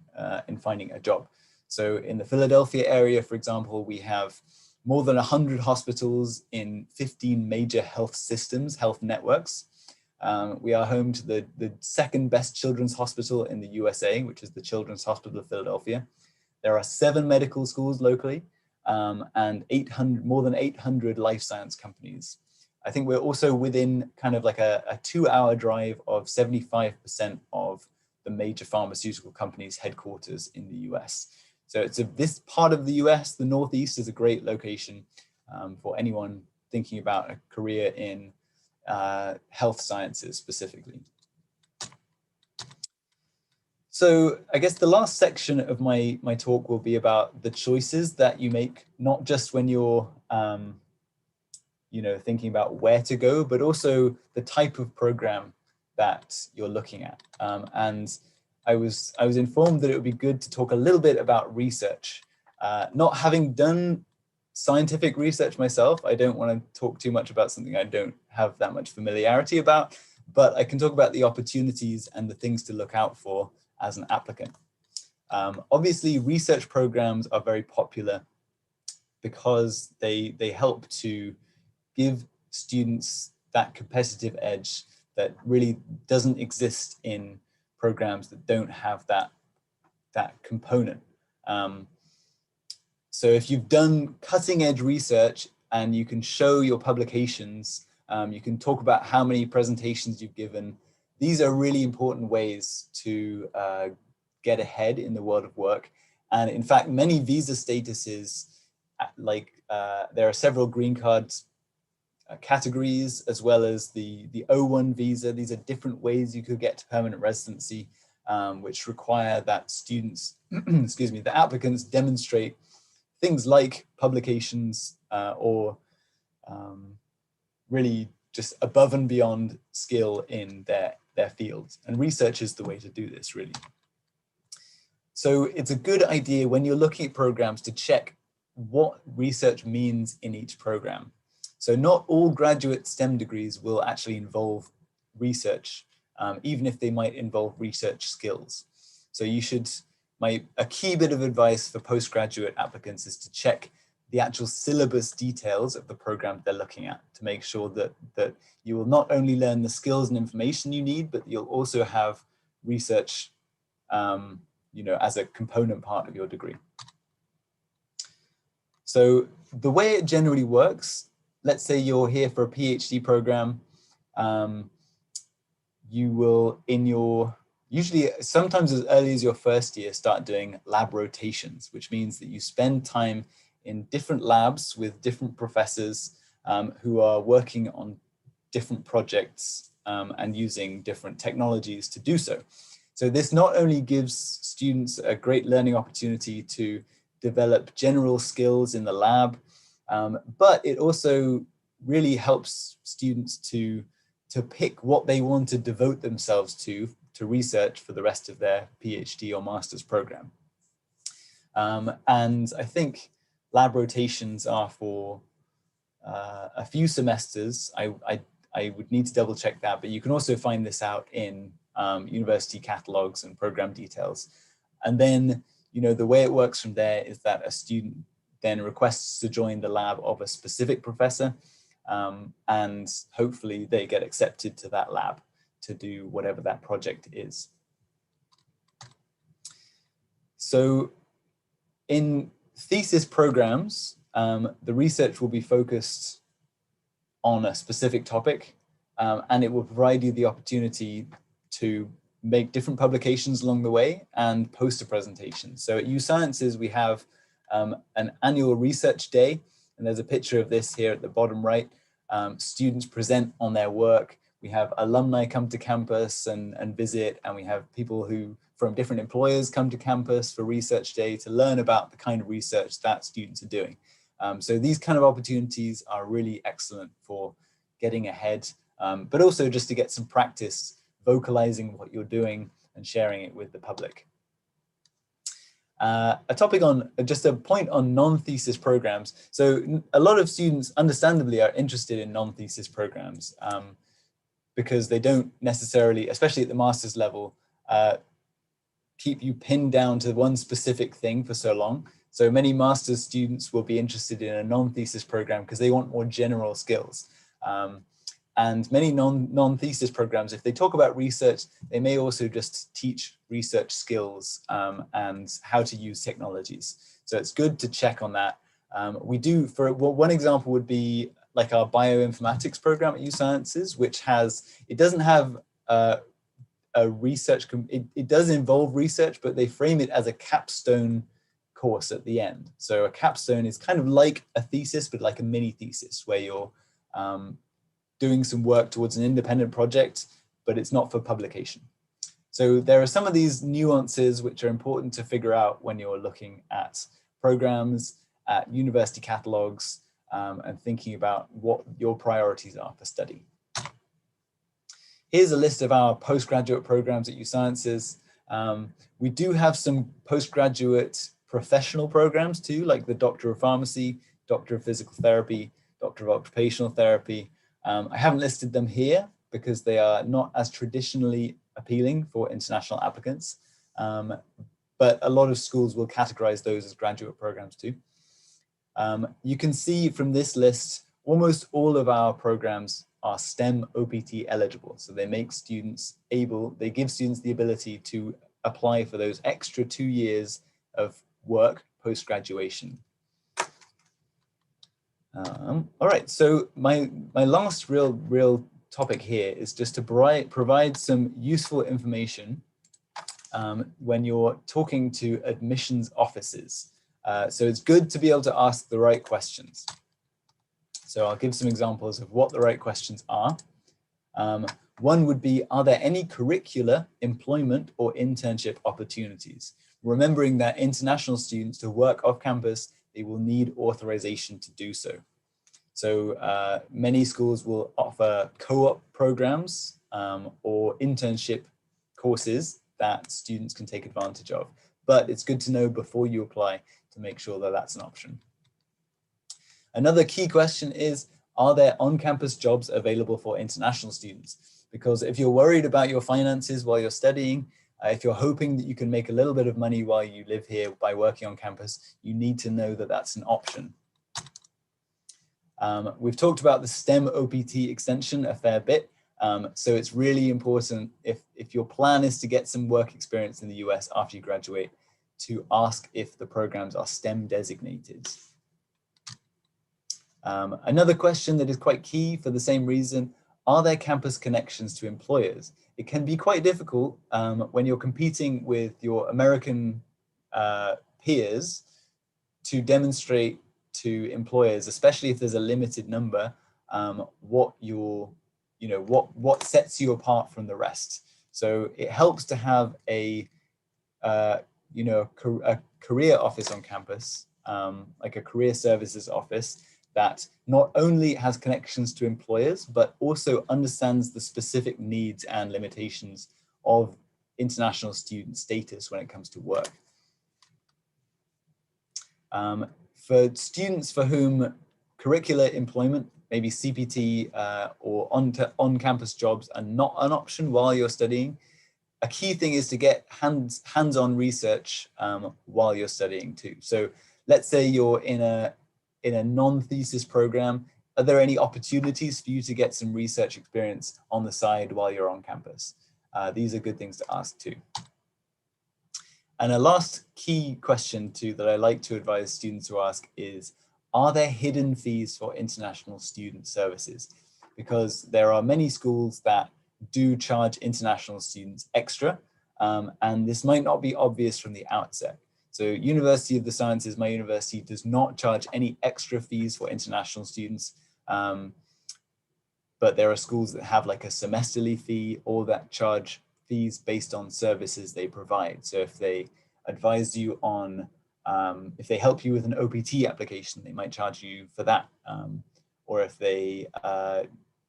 in finding a job. So in the Philadelphia area, for example, we have more than 100 hospitals in 15 major health systems, health networks. We are home to the second best children's hospital in the USA, which is the Children's Hospital of Philadelphia. There are 7 medical schools locally, and more than 800 life science companies. I think we're also within kind of like a 2-hour drive of 75% of the major pharmaceutical companies' headquarters in the US. So this part of the US, the Northeast, is a great location for anyone thinking about a career in health sciences specifically. So I guess the last section of my talk will be about the choices that you make, not just when you're thinking about where to go, but also the type of program that you're looking at. And I was informed that it would be good to talk a little bit about research. Not having done scientific research myself, I don't want to talk too much about something I don't have that much familiarity about, but I can talk about the opportunities and the things to look out for as an applicant. Obviously, research programs are very popular because they help to give students that competitive edge that really doesn't exist in programs that don't have that component. So if you've done cutting edge research and you can show your publications, you can talk about how many presentations you've given. These are really important ways to get ahead in the world of work. And in fact, many visa statuses, there are several green cards categories, as well as the O1 visa. These are different ways you could get to permanent residency, which require that students, excuse me, the applicants demonstrate things like publications or really just above and beyond skill in their fields. And research is the way to do this, really. So it's a good idea when you're looking at programs to check what research means in each program. So not all graduate STEM degrees will actually involve research, even if they might involve research skills. So you should, a key bit of advice for postgraduate applicants is to check the actual syllabus details of the program they're looking at to make sure that you will not only learn the skills and information you need, but you'll also have research as a component part of your degree. So the way it generally works, let's say you're here for a PhD program, you will usually sometimes as early as your first year start doing lab rotations, which means that you spend time in different labs with different professors who are working on different projects and using different technologies to do so. So this not only gives students a great learning opportunity to develop general skills in the lab, but it also really helps students to pick what they want to devote themselves to research for the rest of their PhD or master's program. And I think lab rotations are for a few semesters. I would need to double check that, but you can also find this out in university catalogs and program details. And then, the way it works from there is that a student then requests to join the lab of a specific professor, and hopefully they get accepted to that lab to do whatever that project is. So in thesis programs, the research will be focused on a specific topic, and it will provide you the opportunity to make different publications along the way and poster presentations. So at U Sciences, we have an annual research day, and there's a picture of this here at the bottom right. Students present on their work. We have alumni come to campus and visit, and we have people who from different employers come to campus for research day to learn about the kind of research that students are doing. So these kind of opportunities are really excellent for getting ahead, but also just to get some practice vocalizing what you're doing and sharing it with the public. A topic on, just a point on non-thesis programs. So a lot of students understandably are interested in non-thesis programs because they don't necessarily, especially at the master's level, keep you pinned down to one specific thing for so long. So many master's students will be interested in a non-thesis program because they want more general skills. And many non-thesis programs, if they talk about research, they may also just teach research skills and how to use technologies. So it's good to check on that. We do, one example would be like our bioinformatics program at U Sciences, which it doesn't have a research, it does involve research, but they frame it as a capstone course at the end. So a capstone is kind of like a thesis, but like a mini thesis where you're doing some work towards an independent project, but it's not for publication. So there are some of these nuances which are important to figure out when you're looking at programs, at university catalogs, and thinking about what your priorities are for study. Here's a list of our postgraduate programs at U Sciences. We do have some postgraduate professional programs too, like the Doctor of Pharmacy, Doctor of Physical Therapy, Doctor of Occupational Therapy. I haven't listed them here because they are not as traditionally appealing for international applicants, but a lot of schools will categorize those as graduate programs too. You can see from this list, almost all of our programs are STEM OPT eligible. So they make students they give students the ability to apply for those extra 2 years of work post-graduation. All right, so my last real topic here is just to provide some useful information when you're talking to admissions offices. So it's good to be able to ask the right questions. So I'll give some examples of what the right questions are. One would be, are there any curricular, employment, or internship opportunities? Remembering that international students to work off campus, they will need authorization to do so. So many schools will offer co-op programs or internship courses that students can take advantage of. But it's good to know before you apply to make sure that that's an option. Another key question is, are there on-campus jobs available for international students? Because if you're worried about your finances while you're studying, if you're hoping that you can make a little bit of money while you live here by working on campus, you need to know that that's an option. We've talked about the STEM OPT extension a fair bit. So it's really important if your plan is to get some work experience in the US after you graduate, to ask if the programs are STEM designated. Another question that is quite key for the same reason, are there campus connections to employers? It can be quite difficult when you're competing with your American peers to demonstrate to employers, especially if there's a limited number, what sets you apart from the rest. So it helps to have a career office on campus, like a career services office that not only has connections to employers, but also understands the specific needs and limitations of international student status when it comes to work. For students for whom curricular employment, maybe CPT or on-campus jobs are not an option while you're studying, a key thing is to get hands-on research while you're studying too. So let's say you're in a non-thesis program. Are there any opportunities for you to get some research experience on the side while you're on campus? These are good things to ask too. And a last key question too that I like to advise students to ask is, are there hidden fees for international student services? Because there are many schools that do charge international students extra, and this might not be obvious from the outset. So University of the Sciences, my university, does not charge any extra fees for international students, but there are schools that have like a semesterly fee or that charge fees based on services they provide. So if they advise you on, if they help you with an OPT application, they might charge you for that. Or if they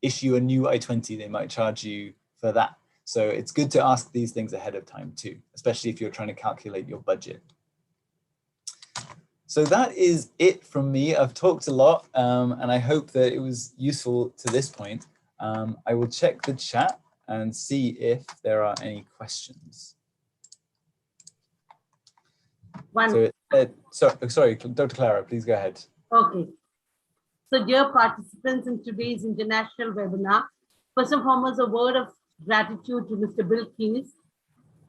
issue a new I-20, they might charge you for that. So it's good to ask these things ahead of time too, especially if you're trying to calculate your budget. So that is it from me. I've talked a lot, and I hope that it was useful to this point. I will check the chat and see if there are any questions. So, sorry, Dr. Clara, please go ahead. Okay. So dear participants in today's international webinar, first and foremost, a word of gratitude to Mr. Bill Keys.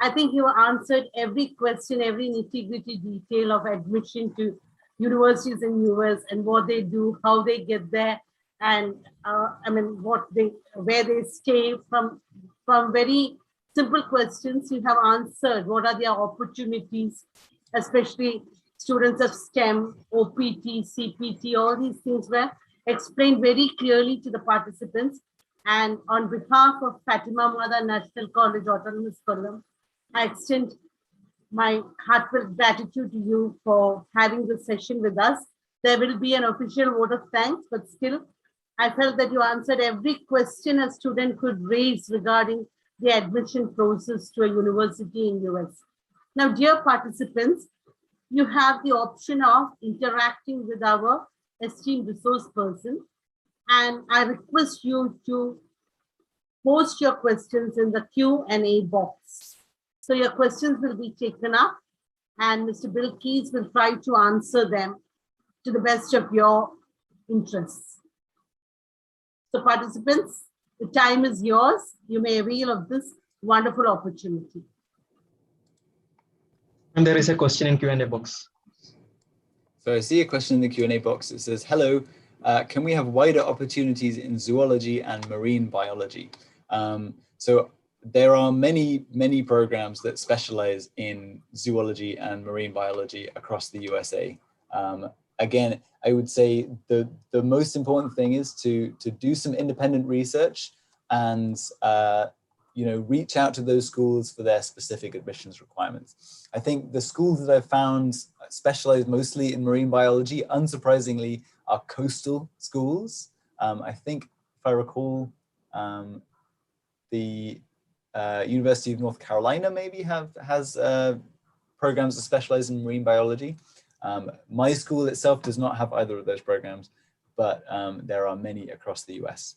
I think you answered every question, every nitty-gritty detail of admission to universities in US and what they do, how they get there, and I mean, where they stay. From very simple questions you have answered. What are their opportunities, especially students of STEM, OPT, CPT, all these things were explained very clearly to the participants. And on behalf of Fatima Mother National College, Autonomous Kollam, I extend my heartfelt gratitude to you for having this session with us. There will be an official vote of thanks, but still, I felt that you answered every question a student could raise regarding the admission process to a university in US. Now, dear participants, you have the option of interacting with our esteemed resource person, and I request you to post your questions in the Q&A box. So your questions will be taken up and Mr. Bill Keys will try to answer them to the best of your interests. So participants, the time is yours. You may avail of this wonderful opportunity. And there is a question in Q&A box. So I see a question in the Q&A box. It says, hello, can we have wider opportunities in zoology and marine biology? So there are many programs that specialize in zoology and marine biology across the USA. Again, I would say the most important thing is to do some independent research and reach out to those schools for their specific admissions requirements. I think the schools that I've found specialize mostly in marine biology, unsurprisingly, are coastal schools. I think, if I recall, the University of North Carolina maybe has programs that specialize in marine biology. My school itself does not have either of those programs, but there are many across the US.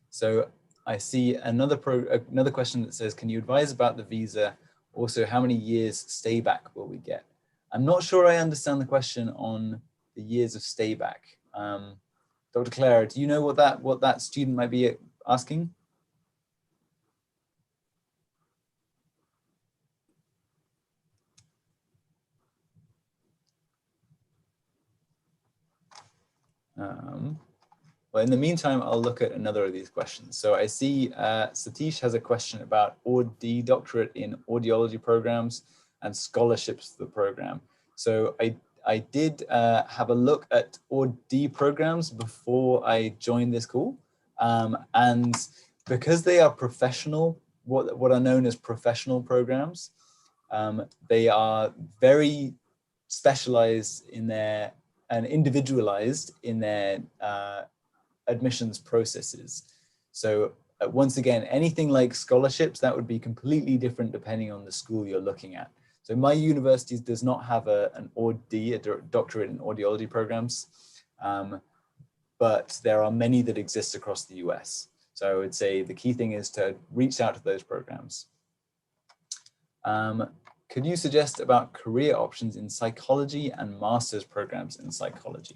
So I see another question that says, can you advise about the visa? Also, how many years stay back will we get? I'm not sure I understand the question on the years of stay back. Dr. Clara, do you know what that student might be asking? Well, in the meantime, I'll look at another of these questions. So I see Satish has a question about OD, doctorate in audiology programs and scholarships for the program. So I did have a look at OD programs before I joined this call. And because they are professional, what are known as professional programs, they are very specialized in their and individualized in their admissions processes. So once again, anything like scholarships, that would be completely different depending on the school you're looking at. So my university does not have an ORD, a doctorate in audiology programs, but there are many that exist across the US. So I would say the key thing is to reach out to those programs. Could you suggest about career options in psychology and master's programs in psychology?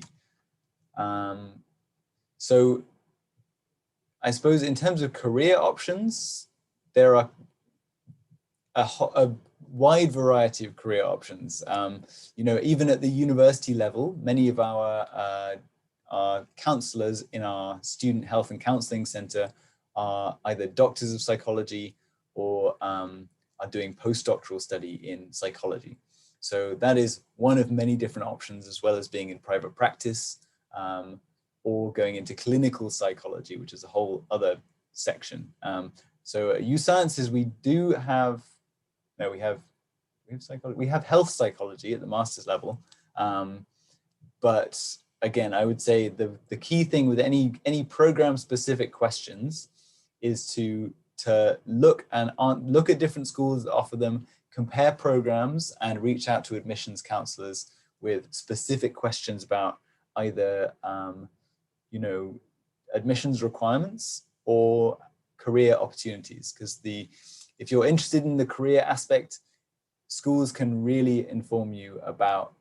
So I suppose in terms of career options, there are a wide variety of career options. You know, even at the university level, many of our counselors in our student health and counseling center are either doctors of psychology or are doing postdoctoral study in psychology. So that is one of many different options, as well as being in private practice or going into clinical psychology, which is a whole other section. So at USciences, we do have, no, we have psychology, we have health psychology at the master's level. But again, I would say the key thing with any program specific questions is to look at different schools that offer them, compare programs, and reach out to admissions counselors with specific questions about either you know, admissions requirements or career opportunities. Because if you're interested in the career aspect, schools can really inform you about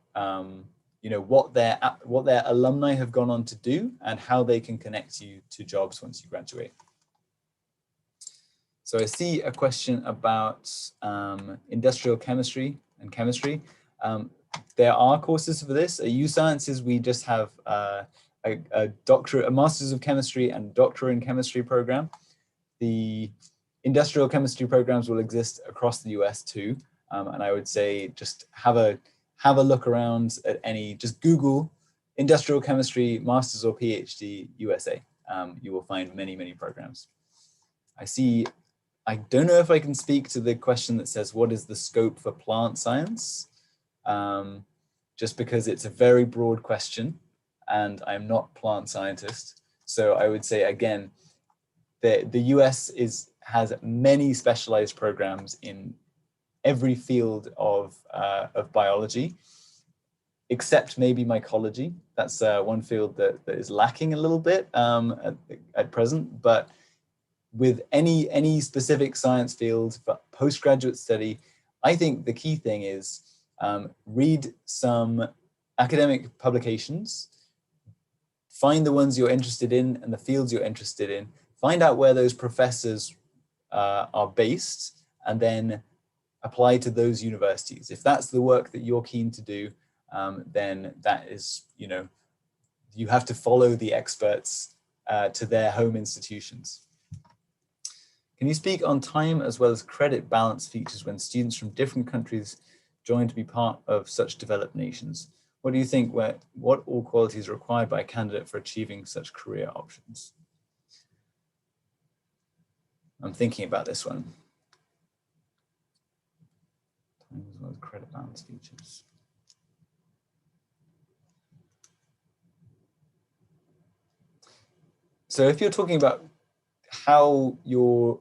you know, what their alumni have gone on to do and how they can connect you to jobs once you graduate. So I see a question about industrial chemistry and chemistry. There are courses for this. At USciences, we just have a doctorate, a master's of chemistry and doctorate in chemistry program. The industrial chemistry programs will exist across the US too. And I would say just have a look around at just Google industrial chemistry, master's or PhD USA. You will find many, many programs. I don't know if I can speak to the question that says, what is the scope for plant science? Just because it's a very broad question and I'm not plant scientist. So I would say, again, the US has many specialized programs in every field of biology, except maybe mycology. That's one field that is lacking a little bit at present, but with any specific science field for postgraduate study, I think the key thing is read some academic publications, find the ones you're interested in and the fields you're interested in, find out where those professors are based, and then apply to those universities. If that's the work that you're keen to do, then that is, you know, you have to follow the experts to their home institutions. Can you speak on time as well as credit balance features when students from different countries join to be part of such developed nations? What do you think, what all qualities are required by a candidate for achieving such career options? I'm thinking about this one. Time as well as credit balance features. So if you're talking about how your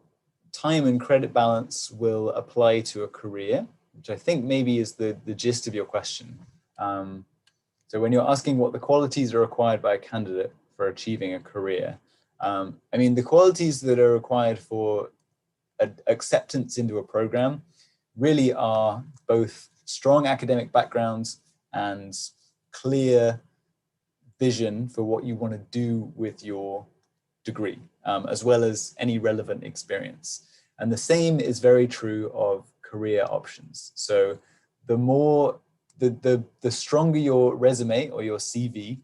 time and credit balance will apply to a career, which I think maybe is the gist of your question. So when you're asking what the qualities are required by a candidate for achieving a career, I mean, the qualities that are required for acceptance into a program really are both strong academic backgrounds and clear vision for what you want to do with your degree, as well as any relevant experience. And the same is very true of career options. So the more, the stronger your resume or your CV,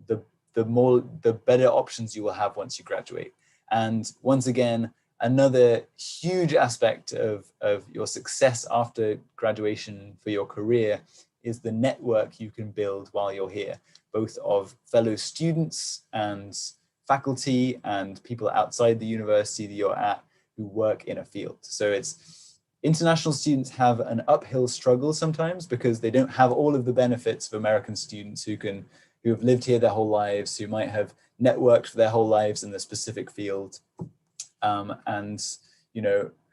the better options you will have once you graduate. And once again, another huge aspect of your success after graduation for your career is the network you can build while you're here, both of fellow students and faculty and people outside the university that you're at who work in a field. So international students have an uphill struggle sometimes because they don't have all of the benefits of American students who can who have lived here their whole lives, who might have networked for their whole lives in the specific field, and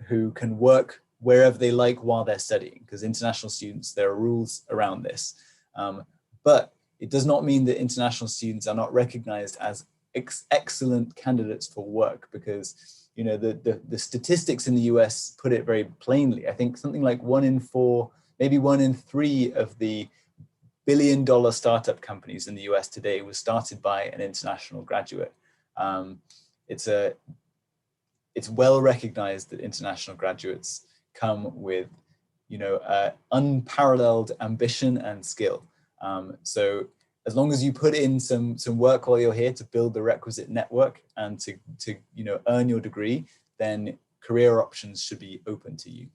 who can work wherever they like while they're studying, because international students, there are rules around this. But it does not mean that international students are not recognized as excellent candidates for work, because the statistics in the US put it very plainly. I think something like 1 in 4, maybe 1 in 3 of the billion-dollar startup companies in the US today was started by an international graduate. It's well recognized that international graduates come with unparalleled ambition and skill. So as long as you put in some work while you're here to build the requisite network and to earn your degree, then career options should be open to you.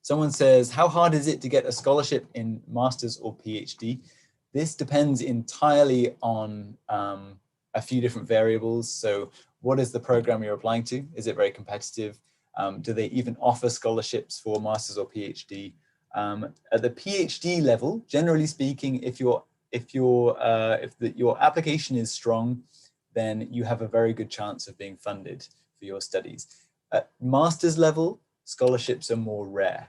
Someone says, how hard is it to get a scholarship in master's or PhD? This depends entirely on a few different variables. So what is the program you're applying to? Is it very competitive? Do they even offer scholarships for master's or PhD? At the PhD level, generally speaking, if your application is strong, then you have a very good chance of being funded for your studies. At master's level, scholarships are more rare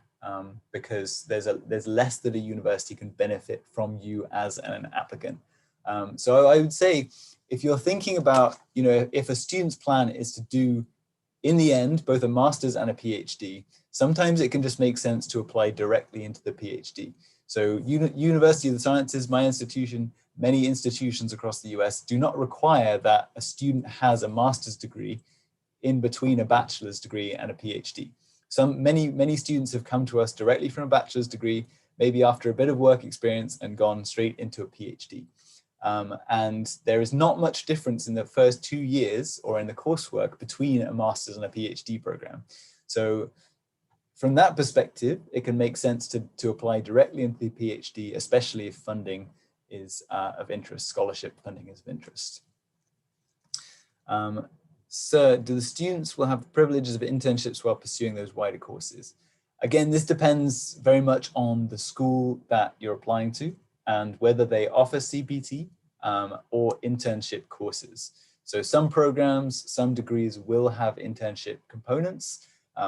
because there's less that a university can benefit from you as an applicant. So I would say, if you're thinking about, if a student's plan is to do, in the end, both a master's and a PhD, sometimes it can just make sense to apply directly into the PhD. So University of the Sciences, my institution, many institutions across the US do not require that a student has a master's degree in between a bachelor's degree and a PhD. Many students have come to us directly from a bachelor's degree, maybe after a bit of work experience, and gone straight into a PhD. And there is not much difference in the first 2 years or in the coursework between a master's and a PhD program. So from that perspective, it can make sense to apply directly into the PhD, especially if funding is of interest, scholarship funding is of interest. So do the students will have privileges of internships while pursuing those wider courses? Again, this depends very much on the school that you're applying to and whether they offer CPT or internship courses. So some programs, some degrees will have internship components,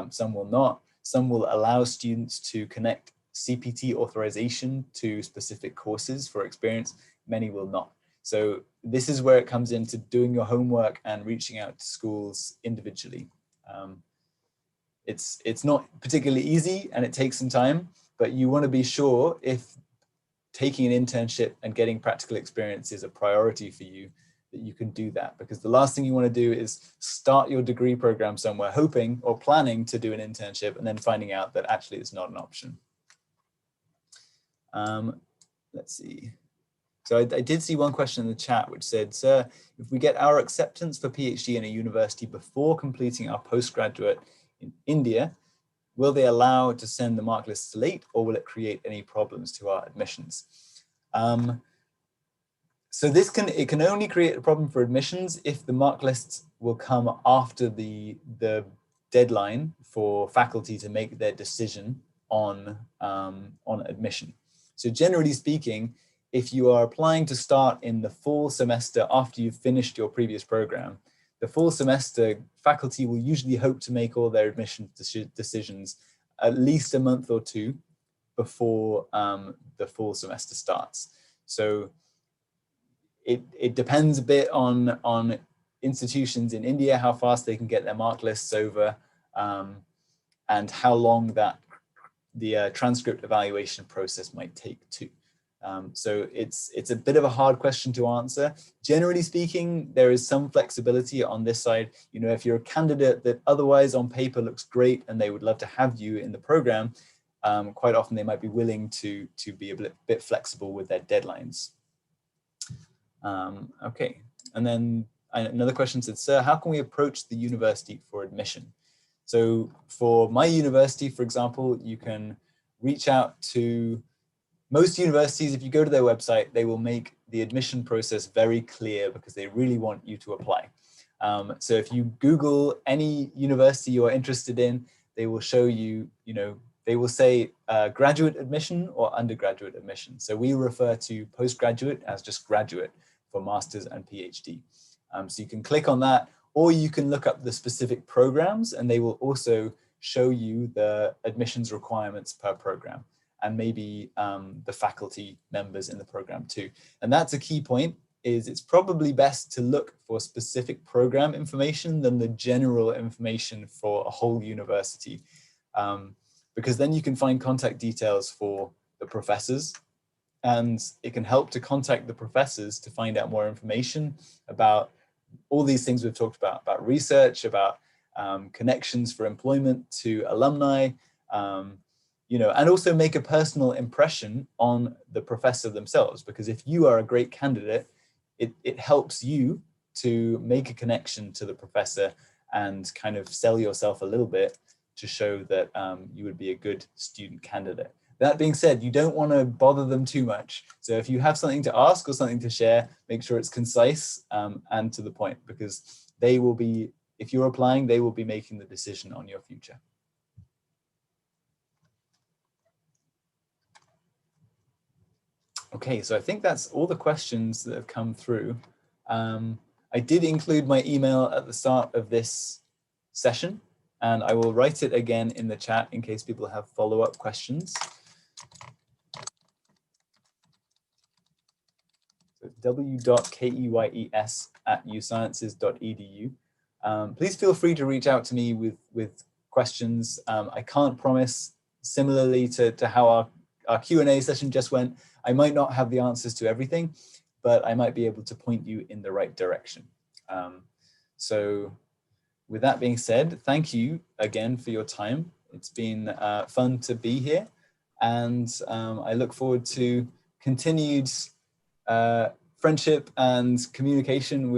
some will not. Some will allow students to connect CPT authorization to specific courses for experience, many will not. So this is where it comes into doing your homework and reaching out to schools individually. It's not particularly easy and it takes some time, but you want to be sure if taking an internship and getting practical experience is a priority for you, that you can do that, because the last thing you want to do is start your degree program somewhere hoping or planning to do an internship and then finding out that actually it's not an option. Let's see. So I did see one question in the chat which said, sir, if we get our acceptance for PhD in a university before completing our postgraduate in India, will they allow to send the mark lists late, or will it create any problems to our admissions? So it can only create a problem for admissions if the mark lists will come after the deadline for faculty to make their decision on admission. So generally speaking, if you are applying to start in the fall semester after you've finished your previous program, the fall semester faculty will usually hope to make all their admission decisions at least a month or two before the fall semester starts. So it depends a bit on institutions in India, how fast they can get their mark lists over, and how long the transcript evaluation process might take too. So it's a bit of a hard question to answer. Generally speaking, there is some flexibility on this side. If you're a candidate that otherwise on paper looks great and they would love to have you in the program, quite often they might be willing to be a bit flexible with their deadlines. Okay, and then another question said, sir, how can we approach the university for admission? So for my university, for example, you can reach out to most universities. If you go to their website, they will make the admission process very clear because they really want you to apply. So if you Google any university you're interested in, they will show you, they will say graduate admission or undergraduate admission. So we refer to postgraduate as just graduate for master's and PhD. So you can click on that, or you can look up the specific programs, and they will also show you the admissions requirements per program, and maybe the faculty members in the program too. And that's a key point, is it's probably best to look for specific program information than the general information for a whole university, because then you can find contact details for the professors, and it can help to contact the professors to find out more information about all these things we've talked about research, about connections for employment to alumni, you know, and also make a personal impression on the professor themselves, because if you are a great candidate, it helps you to make a connection to the professor and kind of sell yourself a little bit to show that you would be a good student candidate. That being said, you don't want to bother them too much. So if you have something to ask or something to share, make sure it's concise and to the point, because they will be, if you're applying, they will be making the decision on your future. Okay, so I think that's all the questions that have come through. I did include my email at the start of this session, and I will write it again in the chat in case people have follow-up questions. So w.keyes@usciences.edu. Please feel free to reach out to me with questions. I can't promise, similarly to how our Q&A session just went, I might not have the answers to everything, but I might be able to point you in the right direction. So with that being said, thank you again for your time. It's been fun to be here, and I look forward to continued friendship and communication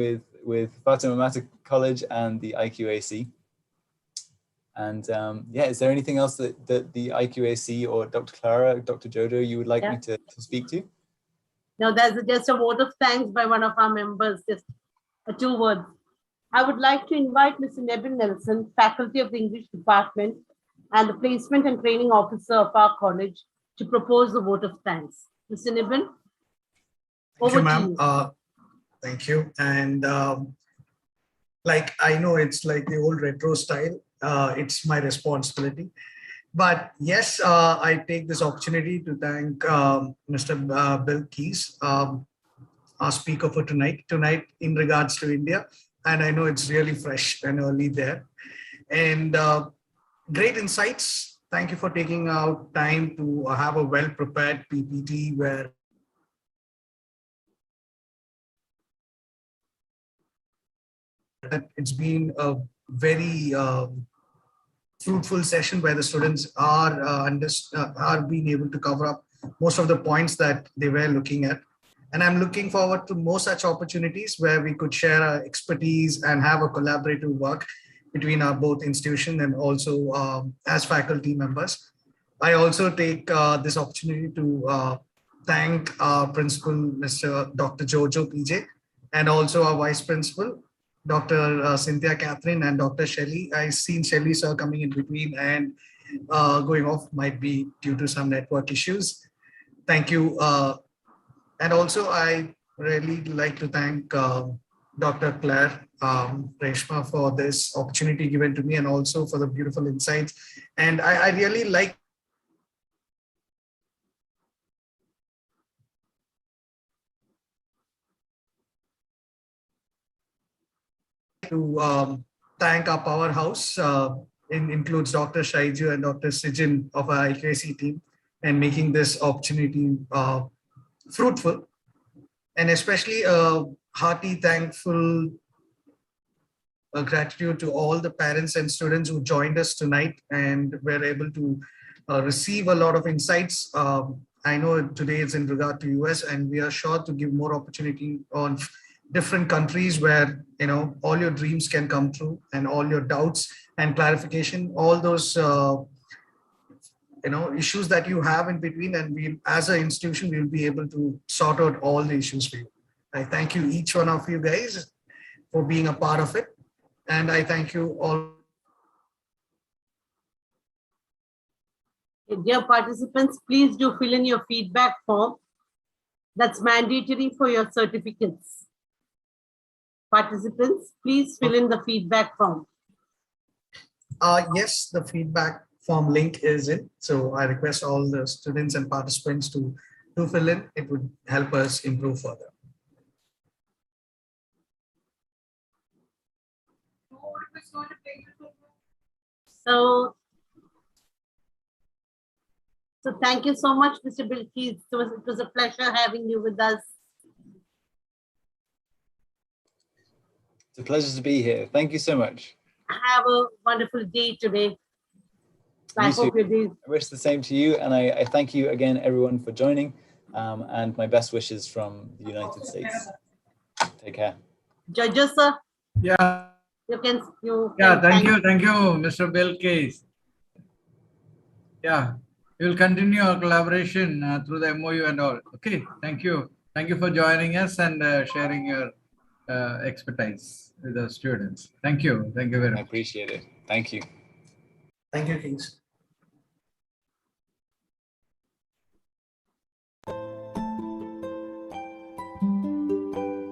with Fatima Mata College and the IQAC. And yeah, is there anything else that the IQAC or Dr. Clara, Dr. Jojo, you would like me to speak to? No, there's just a vote of thanks by one of our members, just 2 words. I would like to invite Mr. Nebin Nelson, faculty of the English department and the placement and training officer of our college, to propose the vote of thanks. Mr. Nebin, over to you, ma'am. Thank you. And like, I know it's like the old retro style. It's my responsibility. But yes, I take this opportunity to thank Mr. Bill Keyes, our speaker for tonight in regards to India. And I know it's really fresh and early there. And great insights. Thank you for taking out time to have a well-prepared PPT where it's been a very fruitful session where the students are being able to cover up most of the points that they were looking at. And I'm looking forward to more such opportunities where we could share our expertise and have a collaborative work between our both institution and also as faculty members. I also take this opportunity to thank our principal, Mr. Dr. Jojo PJ, and also our vice principal, Dr. Cynthia Catherine, and Dr. Shelley. I've seen Shelley sir coming in between and going off, might be due to some network issues. Thank you. And also I really like to thank Dr. Claire Reshma for this opportunity given to me, and also for the beautiful insights. And I really like to thank our powerhouse, includes Dr. Shaiju and Dr. Sijin of our IQAC team, and making this opportunity fruitful. And especially a hearty thankful gratitude to all the parents and students who joined us tonight and were able to receive a lot of insights. I know today it's in regard to US, and we are sure to give more opportunity on different countries where, you know, all your dreams can come true, and all your doubts and clarification, all those you know, issues that you have in between, and we as an institution will be able to sort out all the issues for you. I thank you, each one of you guys, for being a part of it, and I thank you all. Dear participants, please do fill in your feedback form. That's mandatory for your certificates. Participants, please fill in the feedback form. Yes, the feedback form link is in. So I request all the students and participants to fill in. It would help us improve further. So thank you so much, Mr. Bilkis. It was a pleasure having you with us. It's a pleasure to be here. Thank you so much. Have a wonderful day today. I hope you do. I wish the same to you, and I thank you again, everyone, for joining, and my best wishes from the United States. Take care. Judges, sir. Yeah. Thank you, Mr. Bilkis. Yeah, we will continue our collaboration through the MOU and all. Okay, thank you. Thank you for joining us and sharing your expertise with the students. Thank you. Thank you very much. I appreciate it. Thank you. Thank you, Kings.